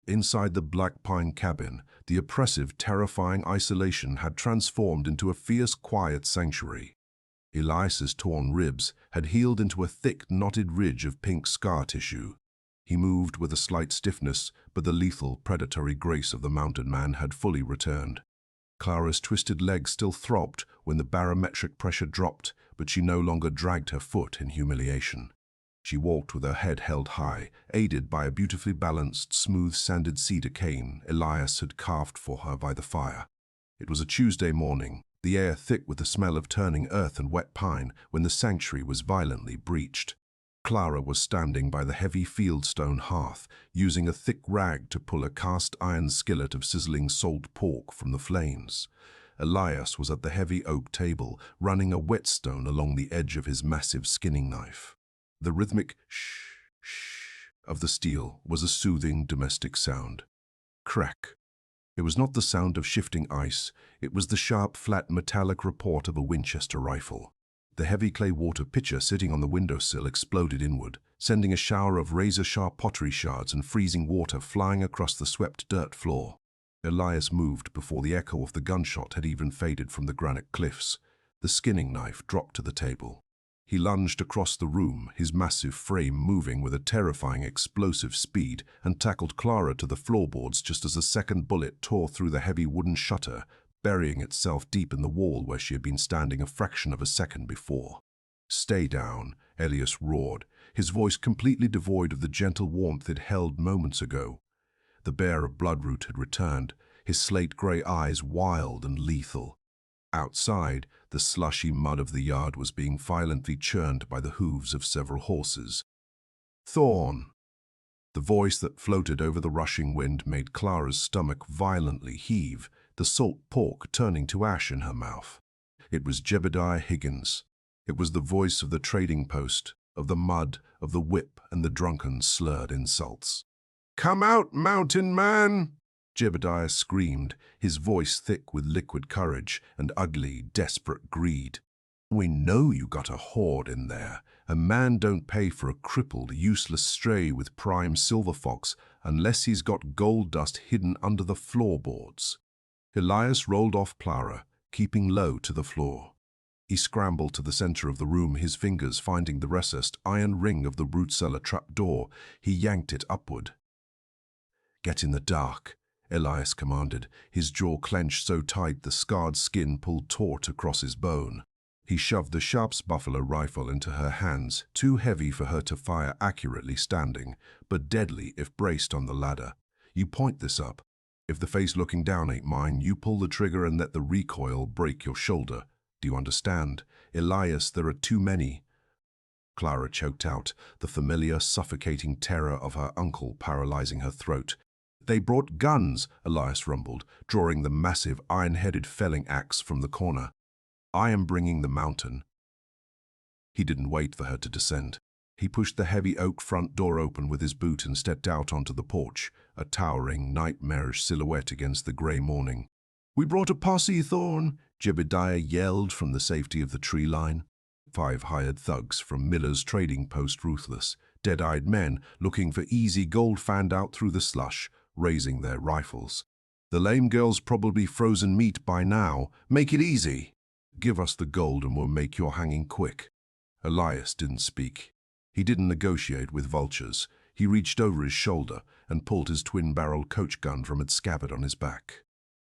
Inside the black pine cabin, the oppressive, terrifying isolation had transformed into a fierce, quiet sanctuary. Elias's torn ribs had healed into a thick, knotted ridge of pink scar tissue. He moved with a slight stiffness, but the lethal, predatory grace of the mountain man had fully returned. Clara's twisted leg still throbbed when the barometric pressure dropped, but she no longer dragged her foot in humiliation. She walked with her head held high, aided by a beautifully balanced, smooth-sanded cedar cane Elias had carved for her by the fire. It was a Tuesday morning, the air thick with the smell of turning earth and wet pine, when the sanctuary was violently breached. Clara was standing by the heavy fieldstone hearth, using a thick rag to pull a cast-iron skillet of sizzling salt pork from the flames. Elias was at the heavy oak table, running a whetstone along the edge of his massive skinning knife. The rhythmic shh, shh of the steel was a soothing domestic sound. Crack, It was not the sound of shifting ice, it was the sharp, flat, metallic report of a Winchester rifle. The heavy clay water pitcher sitting on the windowsill exploded inward, sending a shower of razor-sharp pottery shards and freezing water flying across the swept dirt floor. Elias moved before the echo of the gunshot had even faded from the granite cliffs. The skinning knife dropped to the table. He lunged across the room, his massive frame moving with a terrifying explosive speed, and tackled Clara to the floorboards just as a second bullet tore through the heavy wooden shutter, burying itself deep in the wall where she had been standing a fraction of a second before. "Stay down," Elias roared, his voice completely devoid of the gentle warmth it held moments ago. The bear of Bloodroot had returned, his slate-grey eyes wild and lethal. Outside, the slushy mud of the yard was being violently churned by the hooves of several horses. "Thorn!" The voice that floated over the rushing wind made Clara's stomach violently heave, the salt pork turning to ash in her mouth. It was Jebediah Higgins. It was the voice of the trading post, of the mud, of the whip and the drunken, slurred insults. "Come out, mountain man!" Jebediah screamed, his voice thick with liquid courage and ugly, desperate greed. "We know you got a hoard in there. A man don't pay for a crippled, useless stray with prime silver fox unless he's got gold dust hidden under the floorboards." Elias rolled off Clara, keeping low to the floor. He scrambled to the center of the room, his fingers finding the recessed iron ring of the root cellar trap door. He yanked it upward. "Get in the dark," Elias commanded, his jaw clenched so tight the scarred skin pulled taut across his bone. He shoved the Sharps buffalo rifle into her hands, too heavy for her to fire accurately standing, but deadly if braced on the ladder. "You point this up. If the face looking down ain't mine, you pull the trigger and let the recoil break your shoulder. Do you understand? Elias, there are too many." Clara choked out, the familiar, suffocating terror of her uncle paralyzing her throat. "They brought guns," Elias rumbled, drawing the massive iron-headed felling axe from the corner. "I am bringing the mountain." He didn't wait for her to descend. He pushed the heavy oak front door open with his boot and stepped out onto the porch, a towering, nightmarish silhouette against the grey morning. "We brought a posse, Thorn," Jebediah yelled from the safety of the tree line. 5 hired thugs from Miller's trading post, ruthless, dead-eyed men looking for easy gold fanned out through the slush, raising their rifles. "The lame girl's probably frozen meat by now. Make it easy. Give us the gold and we'll make your hanging quick." Elias didn't speak. He didn't negotiate with vultures. He reached over his shoulder and pulled his twin-barreled coach gun from its scabbard on his back.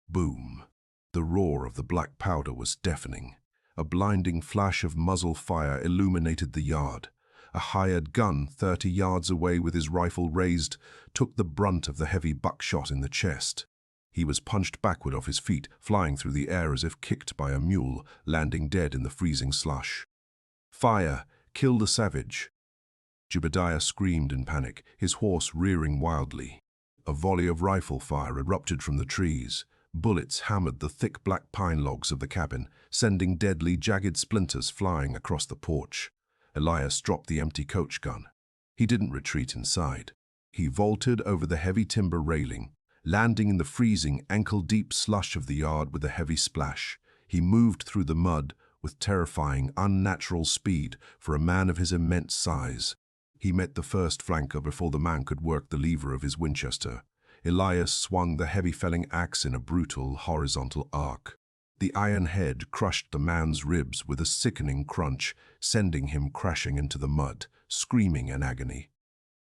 Boom. The roar of the black powder was deafening. A blinding flash of muzzle fire illuminated the yard. A hired gun 30 yards away with his rifle raised took the brunt of the heavy buckshot in the chest. He was punched backward off his feet, flying through the air as if kicked by a mule, landing dead in the freezing slush. "Fire! Kill the savage!" Jebediah screamed in panic, his horse rearing wildly. A volley of rifle fire erupted from the trees. Bullets hammered the thick black pine logs of the cabin, sending deadly, jagged splinters flying across the porch. Elias dropped the empty coach gun. He didn't retreat inside. He vaulted over the heavy timber railing, landing in the freezing, ankle-deep slush of the yard with a heavy splash. He moved through the mud with terrifying, unnatural speed for a man of his immense size. He met the first flanker before the man could work the lever of his Winchester. Elias swung the heavy felling axe in a brutal, horizontal arc. The iron head crushed the man's ribs with a sickening crunch, sending him crashing into the mud, screaming in agony.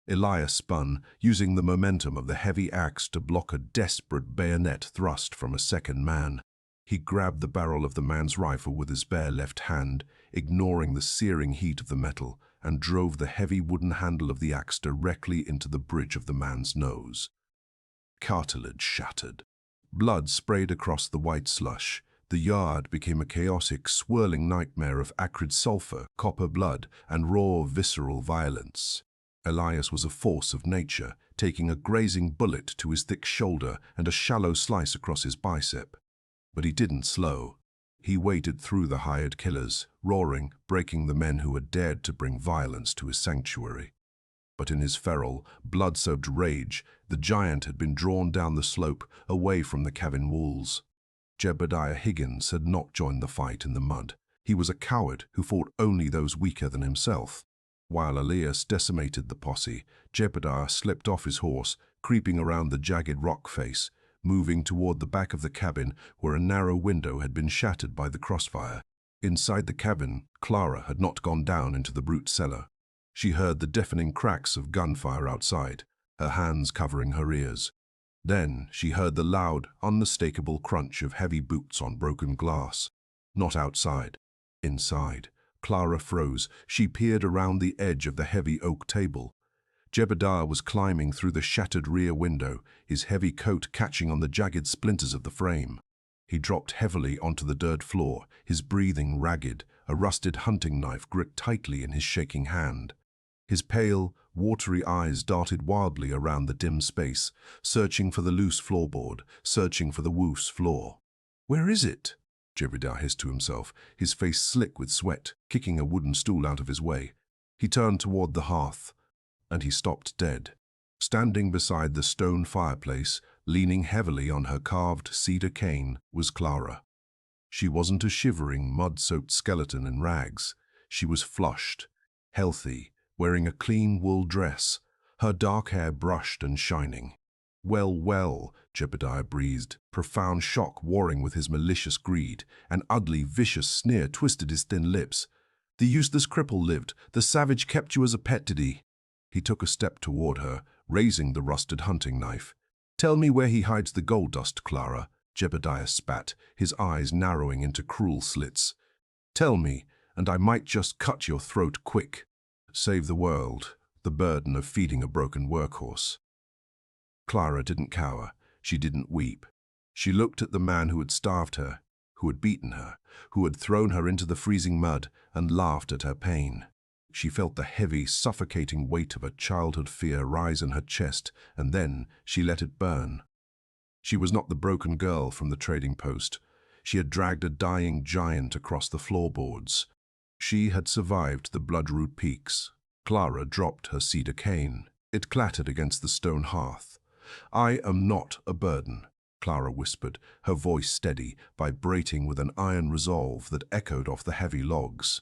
Elias spun, using the momentum of the heavy axe to block a desperate bayonet thrust from a second man. He grabbed the barrel of the man's rifle with his bare left hand, ignoring the searing heat of the metal, and drove the heavy wooden handle of the axe directly into the bridge of the man's nose. Cartilage shattered. Blood sprayed across the white slush. The yard became a chaotic, swirling nightmare of acrid sulfur, copper blood, and raw, visceral violence. Elias was a force of nature, taking a grazing bullet to his thick shoulder and a shallow slice across his bicep. But he didn't slow. He waded through the hired killers, roaring, breaking the men who had dared to bring violence to his sanctuary. But in his feral, blood-soaked rage, The giant had been drawn down the slope, away from the cabin walls. Jebediah Higgins had not joined the fight in the mud. He was a coward who fought only those weaker than himself. While Elias decimated the posse, Jebediah slipped off his horse, creeping around the jagged rock face, moving toward the back of the cabin where a narrow window had been shattered by the crossfire. Inside the cabin, Clara had not gone down into the brute cellar. She heard the deafening cracks of gunfire outside, her hands covering her ears. Then she heard the loud, unmistakable crunch of heavy boots on broken glass. Not outside. Inside. Clara froze. She peered around the edge of the heavy oak table. Jebediah was climbing through the shattered rear window, his heavy coat catching on the jagged splinters of the frame. He dropped heavily onto the dirt floor, his breathing ragged, a rusted hunting knife gripped tightly in his shaking hand. His pale, watery eyes darted wildly around the dim space, searching for the loose floorboard, searching for the loose floor. "Where is it?" Jebediah hissed to himself, his face slick with sweat, kicking a wooden stool out of his way. He turned toward the hearth, and he stopped dead. Standing beside the stone fireplace, leaning heavily on her carved cedar cane, was Clara. She wasn't a shivering, mud-soaked skeleton in rags. She was flushed, healthy, wearing a clean wool dress, her dark hair brushed and shining. "Well, well," Jebediah breathed, profound shock warring with his malicious greed. An ugly, vicious sneer twisted his thin lips. "The useless cripple lived. The savage kept you as a pet, did he?" He took a step toward her, raising the rusted hunting knife. "Tell me where he hides the gold dust, Clara," Jebediah spat, his eyes narrowing into cruel slits. "Tell me, and I might just cut your throat quick. Save the world, the burden of feeding a broken workhorse." Clara didn't cower. She didn't weep. She looked at the man who had starved her, who had beaten her, who had thrown her into the freezing mud, and laughed at her pain. She felt the heavy, suffocating weight of her childhood fear rise in her chest, and then she let it burn. She was not the broken girl from the trading post. She had dragged a dying giant across the floorboards. She had survived the bloodroot peaks. Clara dropped her cedar cane. It clattered against the stone hearth. "I am not a burden," Clara whispered, her voice steady, vibrating with an iron resolve that echoed off the heavy logs.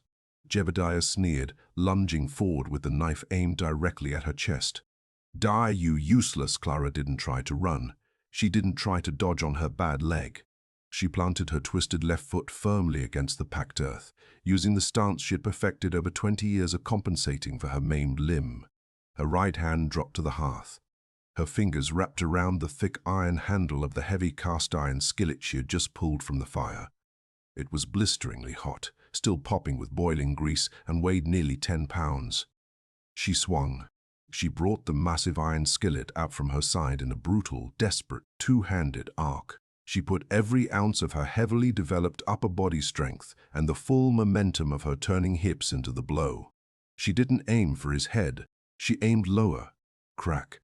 Jebediah sneered, lunging forward with the knife aimed directly at her chest. "Die, you useless!" Clara didn't try to run. She didn't try to dodge on her bad leg. She planted her twisted left foot firmly against the packed earth, using the stance she had perfected over 20 years of compensating for her maimed limb. Her right hand dropped to the hearth. Her fingers wrapped around the thick iron handle of the heavy cast-iron skillet she had just pulled from the fire. It was blisteringly hot, still popping with boiling grease, and weighed nearly 10 pounds. She swung. She brought the massive iron skillet out from her side in a brutal, desperate, two-handed arc. She put every ounce of her heavily developed upper body strength and the full momentum of her turning hips into the blow. She didn't aim for his head. She aimed lower. Crack.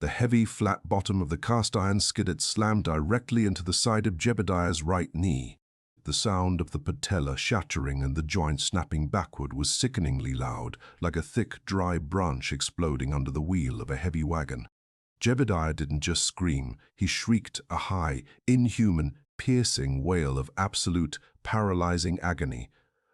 The heavy, flat bottom of the cast-iron skillet slammed directly into the side of Jebediah's right knee. The sound of the patella shattering and the joint snapping backward was sickeningly loud, like a thick, dry branch exploding under the wheel of a heavy wagon. Jebediah didn't just scream, he shrieked a high, inhuman, piercing wail of absolute, paralyzing agony.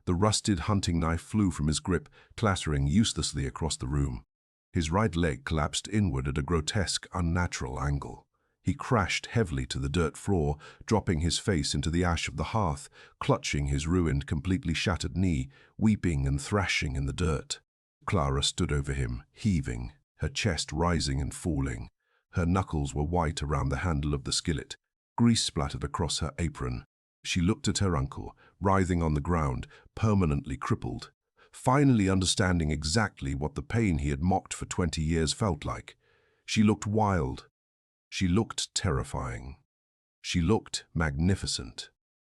The rusted hunting knife flew from his grip, clattering uselessly across the room. His right leg collapsed inward at a grotesque, unnatural angle. He crashed heavily to the dirt floor, dropping his face into the ash of the hearth, clutching his ruined, completely shattered knee, weeping and thrashing in the dirt. Clara stood over him, heaving, her chest rising and falling. Her knuckles were white around the handle of the skillet. Grease splattered across her apron. She looked at her uncle, writhing on the ground, permanently crippled, finally understanding exactly what the pain he had mocked for 20 years felt like. She looked wild. She looked terrifying. She looked magnificent.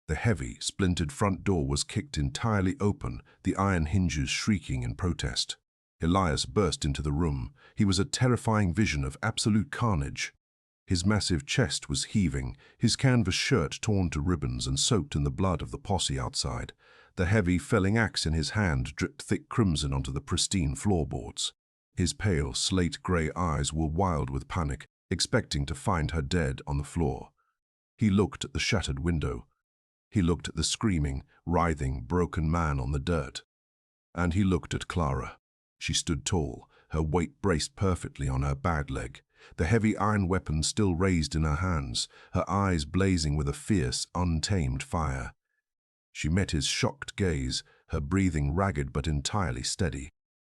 The heavy, splintered front door was kicked entirely open, the iron hinges shrieking in protest. Elias burst into the room. He was a terrifying vision of absolute carnage. His massive chest was heaving, his canvas shirt torn to ribbons and soaked in the blood of the posse outside. The heavy, felling axe in his hand dripped thick crimson onto the pristine floorboards. His pale, slate-gray eyes were wild with panic, expecting to find her dead on the floor. He looked at the shattered window. He looked at the screaming, writhing, broken man on the dirt. And he looked at Clara. She stood tall, her weight braced perfectly on her bad leg, the heavy iron weapon still raised in her hands, her eyes blazing with a fierce, untamed fire. She met his shocked gaze, her breathing ragged but entirely steady.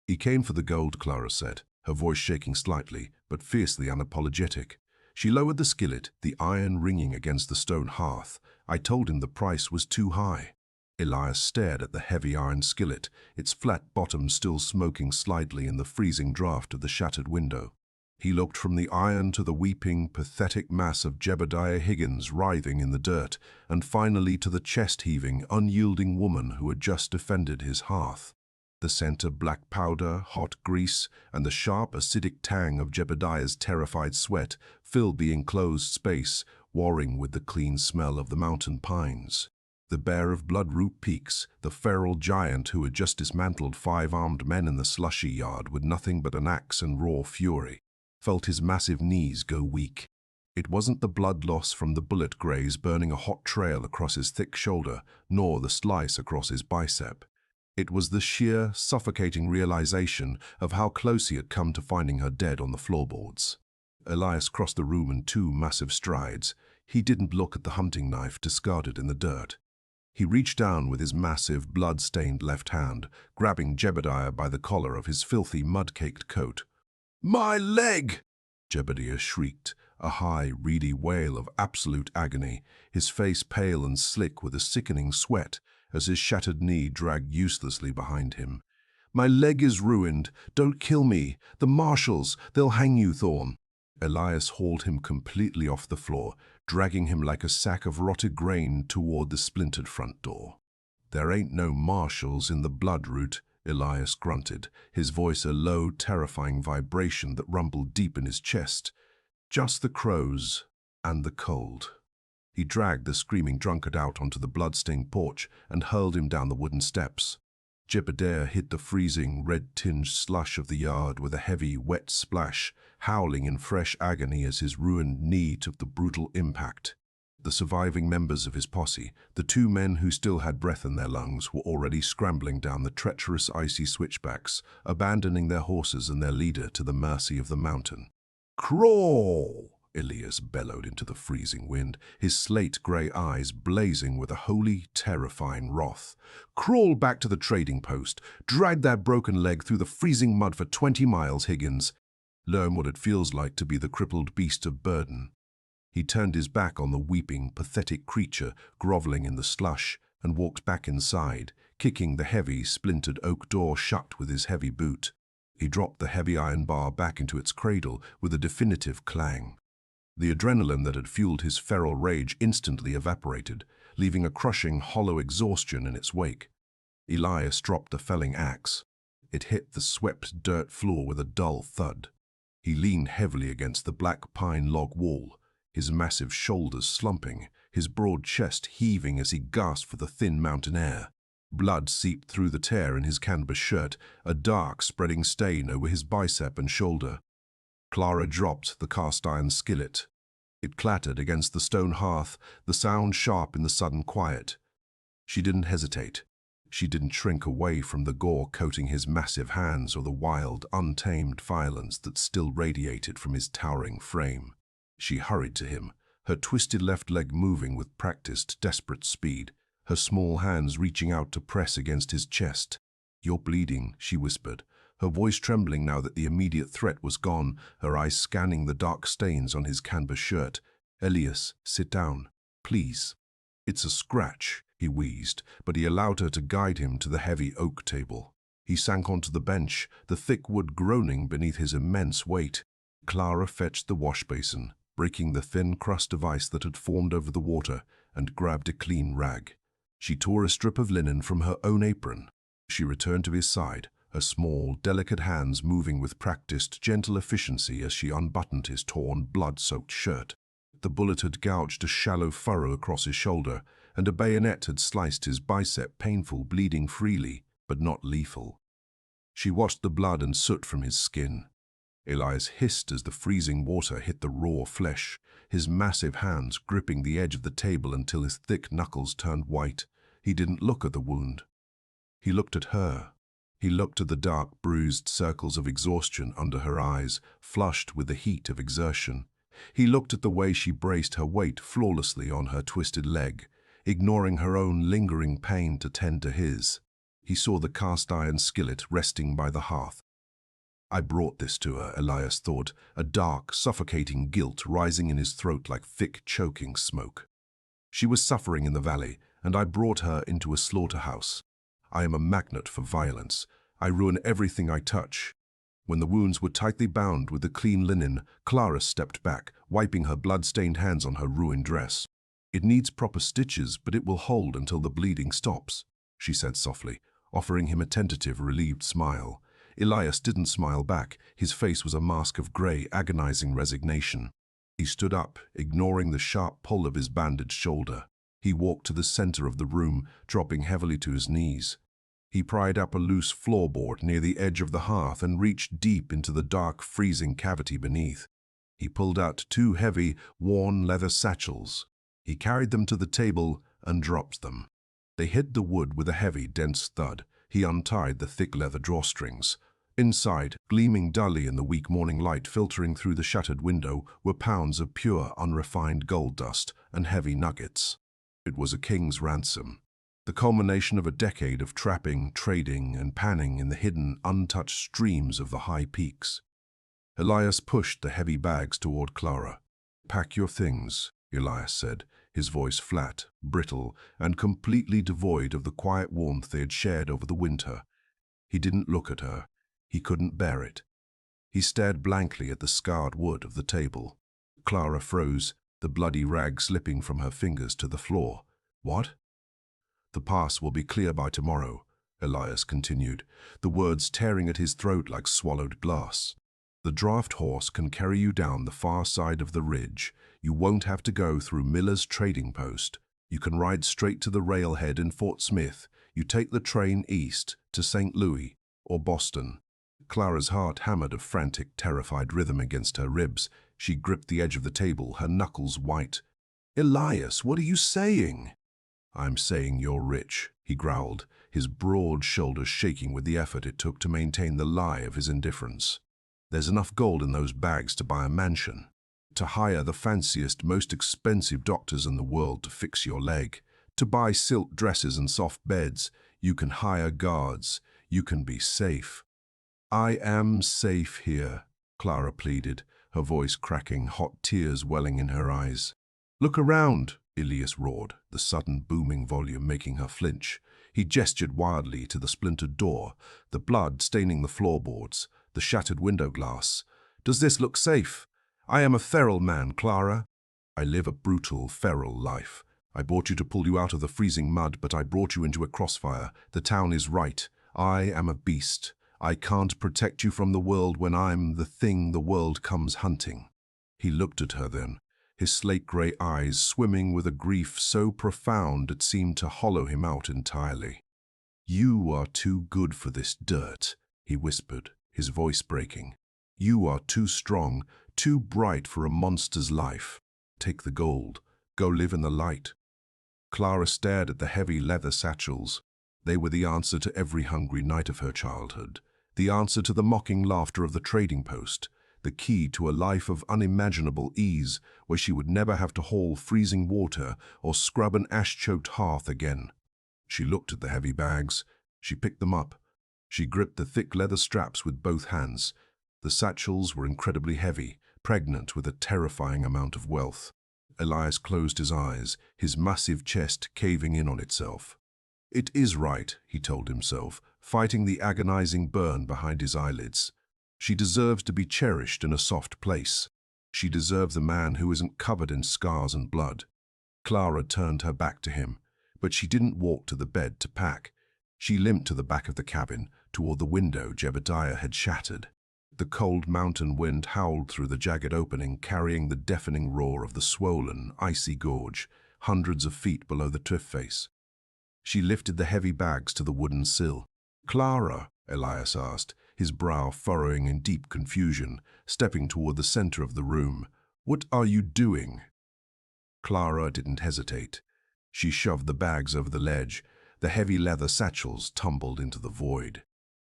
"He came for the gold," Clara said, her voice shaking slightly, but fiercely unapologetic. She lowered the skillet, the iron ringing against the stone hearth. "I told him the price was too high." Elias stared at the heavy iron skillet, its flat bottom still smoking slightly in the freezing draught of the shattered window. He looked from the iron to the weeping, pathetic mass of Jebediah Higgins writhing in the dirt, and finally to the chest-heaving, unyielding woman who had just defended his hearth. The scent of black powder, hot grease, and the sharp, acidic tang of Jebediah's terrified sweat filled the enclosed space, warring with the clean smell of the mountain pines. The bear of Bloodroot Peaks, the feral giant who had just dismantled 5 armed men in the slushy yard with nothing but an axe and raw fury, felt his massive knees go weak. It wasn't the blood loss from the bullet graze burning a hot trail across his thick shoulder, nor the slice across his bicep. It was the sheer, suffocating realization of how close he had come to finding her dead on the floorboards. Elias crossed the room in 2 massive strides. He didn't look at the hunting knife discarded in the dirt. He reached down with his massive, blood-stained left hand, grabbing Jebediah by the collar of his filthy, mud-caked coat. "My leg!" Jebediah shrieked, a high, reedy wail of absolute agony, his face pale and slick with a sickening sweat as his shattered knee dragged uselessly behind him. "My leg is ruined. Don't kill me. The marshals, they'll hang you, Thorn." Elias hauled him completely off the floor, dragging him like a sack of rotted grain toward the splintered front door. "There ain't no marshals in the Bloodroot," Elias grunted, his voice a low, terrifying vibration that rumbled deep in his chest. "Just the crows and the cold." He dragged the screaming drunkard out onto the blood-stained porch and hurled him down the wooden steps. Jebediah hit the freezing, red-tinged slush of the yard with a heavy, wet splash, howling in fresh agony as his ruined knee took the brutal impact. The surviving members of his posse, the 2 men who still had breath in their lungs, were already scrambling down the treacherous icy switchbacks, abandoning their horses and their leader to the mercy of the mountain. "Crawl!" Elias bellowed into the freezing wind, his slate-grey eyes blazing with a holy, terrifying wrath. "Crawl back to the trading post. Drag that broken leg through the freezing mud for 20 miles, Higgins. Learn what it feels like to be the crippled beast of burden." He turned his back on the weeping, pathetic creature groveling in the slush and walked back inside, kicking the heavy, splintered oak door shut with his heavy boot. He dropped the heavy iron bar back into its cradle with a definitive clang. The adrenaline that had fueled his feral rage instantly evaporated, leaving a crushing, hollow exhaustion in its wake. Elias dropped the felling axe. It hit the swept dirt floor with a dull thud. He leaned heavily against the black pine log wall, his massive shoulders slumping, his broad chest heaving as he gasped for the thin mountain air. Blood seeped through the tear in his canvas shirt, a dark, spreading stain over his bicep and shoulder. Clara dropped the cast-iron skillet. It clattered against the stone hearth, the sound sharp in the sudden quiet. She didn't hesitate. She didn't shrink away from the gore coating his massive hands or the wild, untamed violence that still radiated from his towering frame. She hurried to him, her twisted left leg moving with practiced, desperate speed, her small hands reaching out to press against his chest. "You're bleeding," she whispered, her voice trembling now that the immediate threat was gone, her eyes scanning the dark stains on his canvas shirt. "Elias, sit down, please." "It's a scratch," he wheezed, but he allowed her to guide him to the heavy oak table. He sank onto the bench, the thick wood groaning beneath his immense weight. Clara fetched the wash basin, breaking the thin crust of ice that had formed over the water, and grabbed a clean rag. She tore a strip of linen from her own apron. She returned to his side, her small, delicate hands moving with practiced, gentle efficiency as she unbuttoned his torn, blood-soaked shirt. The bullet had gouged a shallow furrow across his shoulder, and a bayonet had sliced his bicep, painful, bleeding freely, but not lethal. She washed the blood and soot from his skin. Elias hissed as the freezing water hit the raw flesh, his massive hands gripping the edge of the table until his thick knuckles turned white. He didn't look at the wound. He looked at her. He looked at the dark, bruised circles of exhaustion under her eyes, flushed with the heat of exertion. He looked at the way she braced her weight flawlessly on her twisted leg, ignoring her own lingering pain to tend to his. He saw the cast-iron skillet resting by the hearth. I brought this to her, Elias thought, a dark, suffocating guilt rising in his throat like thick, choking smoke. She was suffering in the valley, and I brought her into a slaughterhouse. I am a magnet for violence. I ruin everything I touch. When the wounds were tightly bound with the clean linen, Clara stepped back, wiping her blood-stained hands on her ruined dress. "It needs proper stitches, but it will hold until the bleeding stops," she said softly, offering him a tentative, relieved smile. Elias didn't smile back. His face was a mask of grey, agonizing resignation. He stood up, ignoring the sharp pull of his bandaged shoulder. He walked to the center of the room, dropping heavily to his knees. He pried up a loose floorboard near the edge of the hearth and reached deep into the dark, freezing cavity beneath. He pulled out 2 heavy, worn leather satchels. He carried them to the table and dropped them. They hit the wood with a heavy, dense thud. He untied the thick leather drawstrings. Inside, gleaming dully in the weak morning light filtering through the shuttered window, were pounds of pure, unrefined gold dust and heavy nuggets. It was a king's ransom, the culmination of a decade of trapping, trading, and panning in the hidden, untouched streams of the high peaks. Elias pushed the heavy bags toward Clara. "Pack your things," Elias said, his voice flat, brittle, and completely devoid of the quiet warmth they had shared over the winter. He didn't look at her. He couldn't bear it. He stared blankly at the scarred wood of the table. Clara froze, the bloody rag slipping from her fingers to the floor. "What?" "The pass will be clear by tomorrow," Elias continued, the words tearing at his throat like swallowed glass. "The draft horse can carry you down the far side of the ridge. You won't have to go through Miller's trading post. You can ride straight to the railhead in Fort Smith. You take the train east to St. Louis or Boston." Clara's heart hammered a frantic, terrified rhythm against her ribs. She gripped the edge of the table, her knuckles white. "Elias, what are you saying?" "I'm saying you're rich," he growled, his broad shoulders shaking with the effort it took to maintain the lie of his indifference. "There's enough gold in those bags to buy a mansion, to hire the fanciest, most expensive doctors in the world to fix your leg, to buy silk dresses and soft beds. You can hire guards. You can be safe." "I am safe here," Clara pleaded, her voice cracking, hot tears welling in her eyes. "Look around," Elias roared, the sudden booming volume making her flinch. He gestured wildly to the splintered door, the blood staining the floorboards, the shattered window glass. "Does this look safe? I am a feral man, Clara. I live a brutal, feral life. I brought you to pull you out of the freezing mud, but I brought you into a crossfire. The town is right. I am a beast. I can't protect you from the world when I'm the thing the world comes hunting." He looked at her then, his slate-grey eyes swimming with a grief so profound it seemed to hollow him out entirely. "You are too good for this dirt," he whispered, his voice breaking. "You are too strong, too bright for a monster's life. Take the gold. Go live in the light." Clara stared at the heavy leather satchels. They were the answer to every hungry night of her childhood, the answer to the mocking laughter of the trading post, the key to a life of unimaginable ease where she would never have to haul freezing water or scrub an ash-choked hearth again. She looked at the heavy bags. She picked them up. She gripped the thick leather straps with both hands. The satchels were incredibly heavy, pregnant with a terrifying amount of wealth. Elias closed his eyes, his massive chest caving in on itself. "It is right," he told himself, fighting the agonizing burn behind his eyelids. "She deserves to be cherished in a soft place. She deserves a man who isn't covered in scars and blood." Clara turned her back to him, but she didn't walk to the bed to pack. She limped to the back of the cabin, toward the window Jebediah had shattered. The cold mountain wind howled through the jagged opening, carrying the deafening roar of the swollen, icy gorge, hundreds of feet below the cliff face. She lifted the heavy bags to the wooden sill. "Clara," Elias asked, his brow furrowing in deep confusion, stepping toward the center of the room. "What are you doing?" Clara didn't hesitate. She shoved the bags over the ledge. The heavy leather satchels tumbled into the void.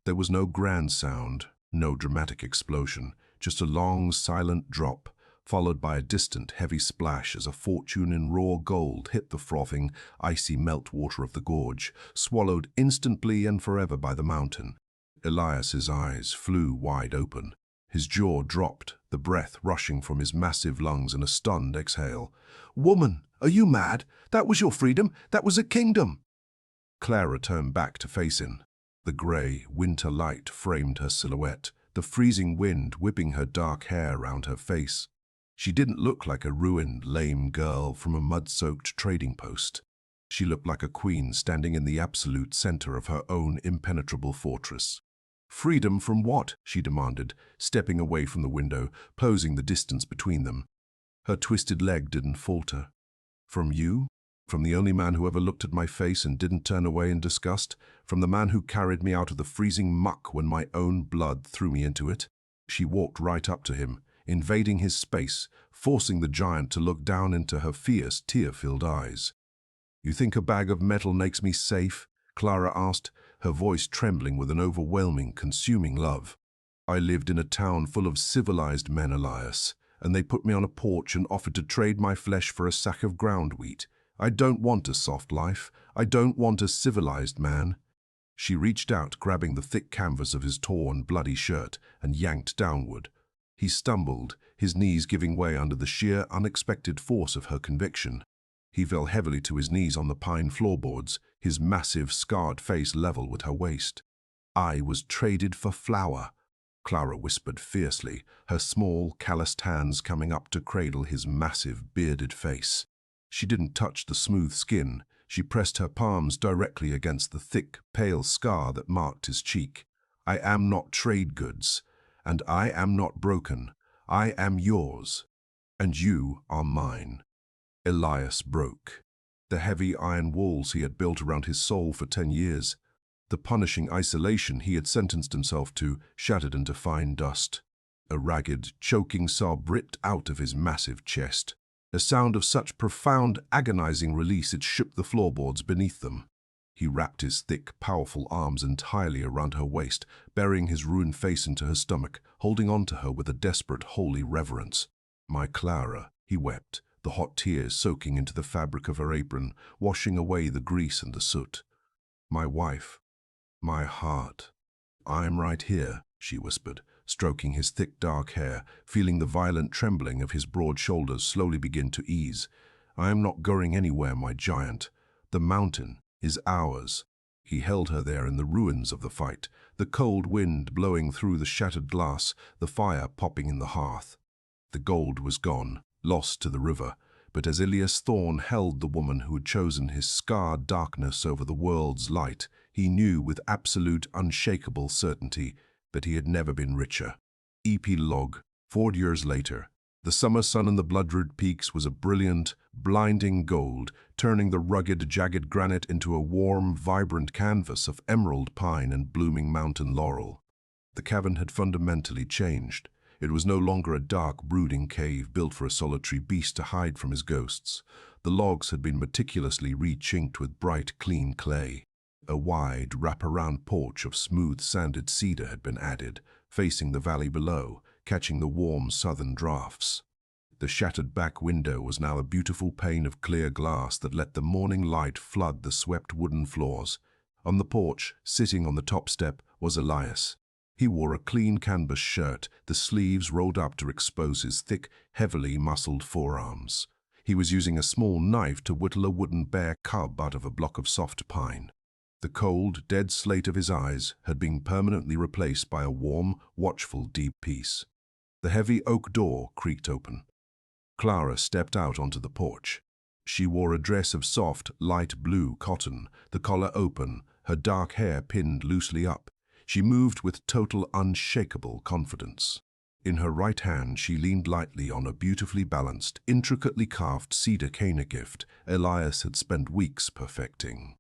There was no grand sound, no dramatic explosion, just a long, silent drop, followed by a distant, heavy splash as a fortune in raw gold hit the frothing, icy meltwater of the gorge, swallowed instantly and forever by the mountain. Elias's eyes flew wide open. His jaw dropped, the breath rushing from his massive lungs in a stunned exhale. "Woman, are you mad? That was your freedom. That was a kingdom." Clara turned back to face him. The grey, winter light framed her silhouette, the freezing wind whipping her dark hair round her face. She didn't look like a ruined, lame girl from a mud-soaked trading post. She looked like a queen standing in the absolute center of her own impenetrable fortress. "Freedom from what?" she demanded, stepping away from the window, closing the distance between them. Her twisted leg didn't falter. "From you? From the only man who ever looked at my face and didn't turn away in disgust? From the man who carried me out of the freezing muck when my own blood threw me into it?" She walked right up to him, invading his space, forcing the giant to look down into her fierce, tear-filled eyes. "You think a bag of metal makes me safe?" Clara asked, her voice trembling with an overwhelming, consuming love. "I lived in a town full of civilized men, Elias, and they put me on a porch and offered to trade my flesh for a sack of ground wheat. I don't want a soft life. I don't want a civilized man." She reached out, grabbing the thick canvas of his torn, bloody shirt, and yanked downward. He stumbled, his knees giving way under the sheer, unexpected force of her conviction. He fell heavily to his knees on the pine floorboards, his massive, scarred face level with her waist. "I was traded for flour," Clara whispered fiercely, her small, calloused hands coming up to cradle his massive, bearded face. She didn't touch the smooth skin. She pressed her palms directly against the thick, pale scar that marked his cheek. "I am not trade goods, and I am not broken. I am yours, and you are mine." Elias broke. The heavy iron walls he had built around his soul for 10 years, the punishing isolation he had sentenced himself to, shattered into fine dust. A ragged, choking sob ripped out of his massive chest, a sound of such profound, agonizing release it shook the floorboards beneath them. He wrapped his thick, powerful arms entirely around her waist, burying his ruined face into her stomach, holding on to her with a desperate, holy reverence. "My Clara," he wept, the hot tears soaking into the fabric of her apron, washing away the grease and the soot. "My wife, my heart." "I'm right here," she whispered, stroking his thick dark hair, feeling the violent trembling of his broad shoulders slowly begin to ease. "I am not going anywhere, my giant. The mountain is ours." He held her there in the ruins of the fight, the cold wind blowing through the shattered glass, the fire popping in the hearth. The gold was gone, lost to the river, but as Elias Thorne held the woman who had chosen his scarred darkness over the world's light, he knew with absolute, unshakable certainty that he had never been richer. Epilogue. 4 years later. The summer sun on the blood-red peaks was a brilliant, blinding gold, turning the rugged, jagged granite into a warm, vibrant canvas of emerald pine and blooming mountain laurel. The cavern had fundamentally changed. It was no longer a dark, brooding cave built for a solitary beast to hide from his ghosts. The logs had been meticulously re-chinked with bright, clean clay. A wide, wrap-around porch of smooth, sanded cedar had been added, facing the valley below, catching the warm southern drafts. The shattered back window was now a beautiful pane of clear glass that let the morning light flood the swept wooden floors. On the porch, sitting on the top step, was Elias. He wore a clean canvas shirt, the sleeves rolled up to expose his thick, heavily muscled forearms. He was using a small knife to whittle a wooden bear cub out of a block of soft pine. The cold, dead slate of his eyes had been permanently replaced by a warm, watchful, deep peace. The heavy oak door creaked open. Clara stepped out onto the porch. She wore a dress of soft, light blue cotton, the collar open, her dark hair pinned loosely up. She moved with total, unshakable confidence. In her right hand, she leaned lightly on a beautifully balanced, intricately carved cedar cane gift Elias had spent weeks perfecting.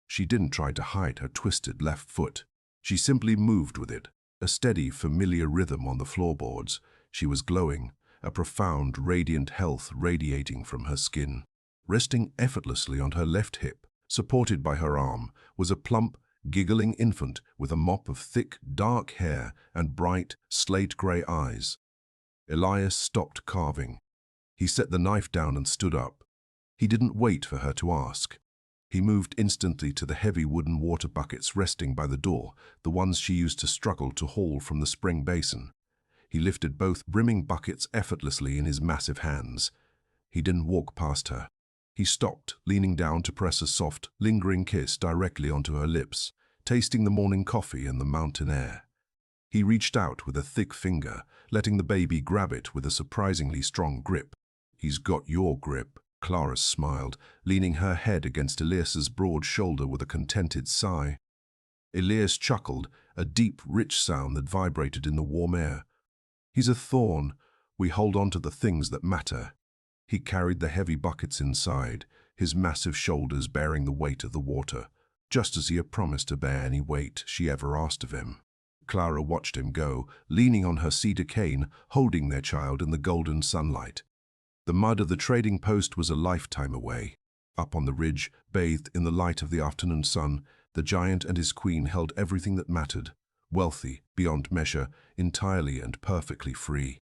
She didn't try to hide her twisted left foot. She simply moved with it, A steady, familiar rhythm on the floorboards. She was glowing, a profound, radiant health radiating from her skin. Resting effortlessly on her left hip, supported by her arm, was a plump, giggling infant with a mop of thick, dark hair and bright, slate-grey eyes. Elias stopped carving. He set the knife down and stood up. He didn't wait for her to ask. He moved instantly to the heavy wooden water buckets resting by the door, the ones she used to struggle to haul from the spring basin. He lifted both brimming buckets effortlessly in his massive hands. He didn't walk past her. He stopped, leaning down to press a soft, lingering kiss directly onto her lips, tasting the morning coffee and the mountain air. He reached out with a thick finger, letting the baby grab it with a surprisingly strong grip. "He's got your grip," Clara smiled, leaning her head against Elias's broad shoulder with a contented sigh. Elias chuckled, a deep, rich sound that vibrated in the warm air. "He's a thorn. We hold on to the things that matter." He carried the heavy buckets inside, his massive shoulders bearing the weight of the water, just as he had promised to bear any weight she ever asked of him. Clara watched him go, leaning on her cedar cane, holding their child in the golden sunlight. The mud of the trading post was a lifetime away. Up on the ridge, bathed in the light of the afternoon sun, the giant and his queen held everything that mattered, wealthy, beyond measure, entirely and perfectly free.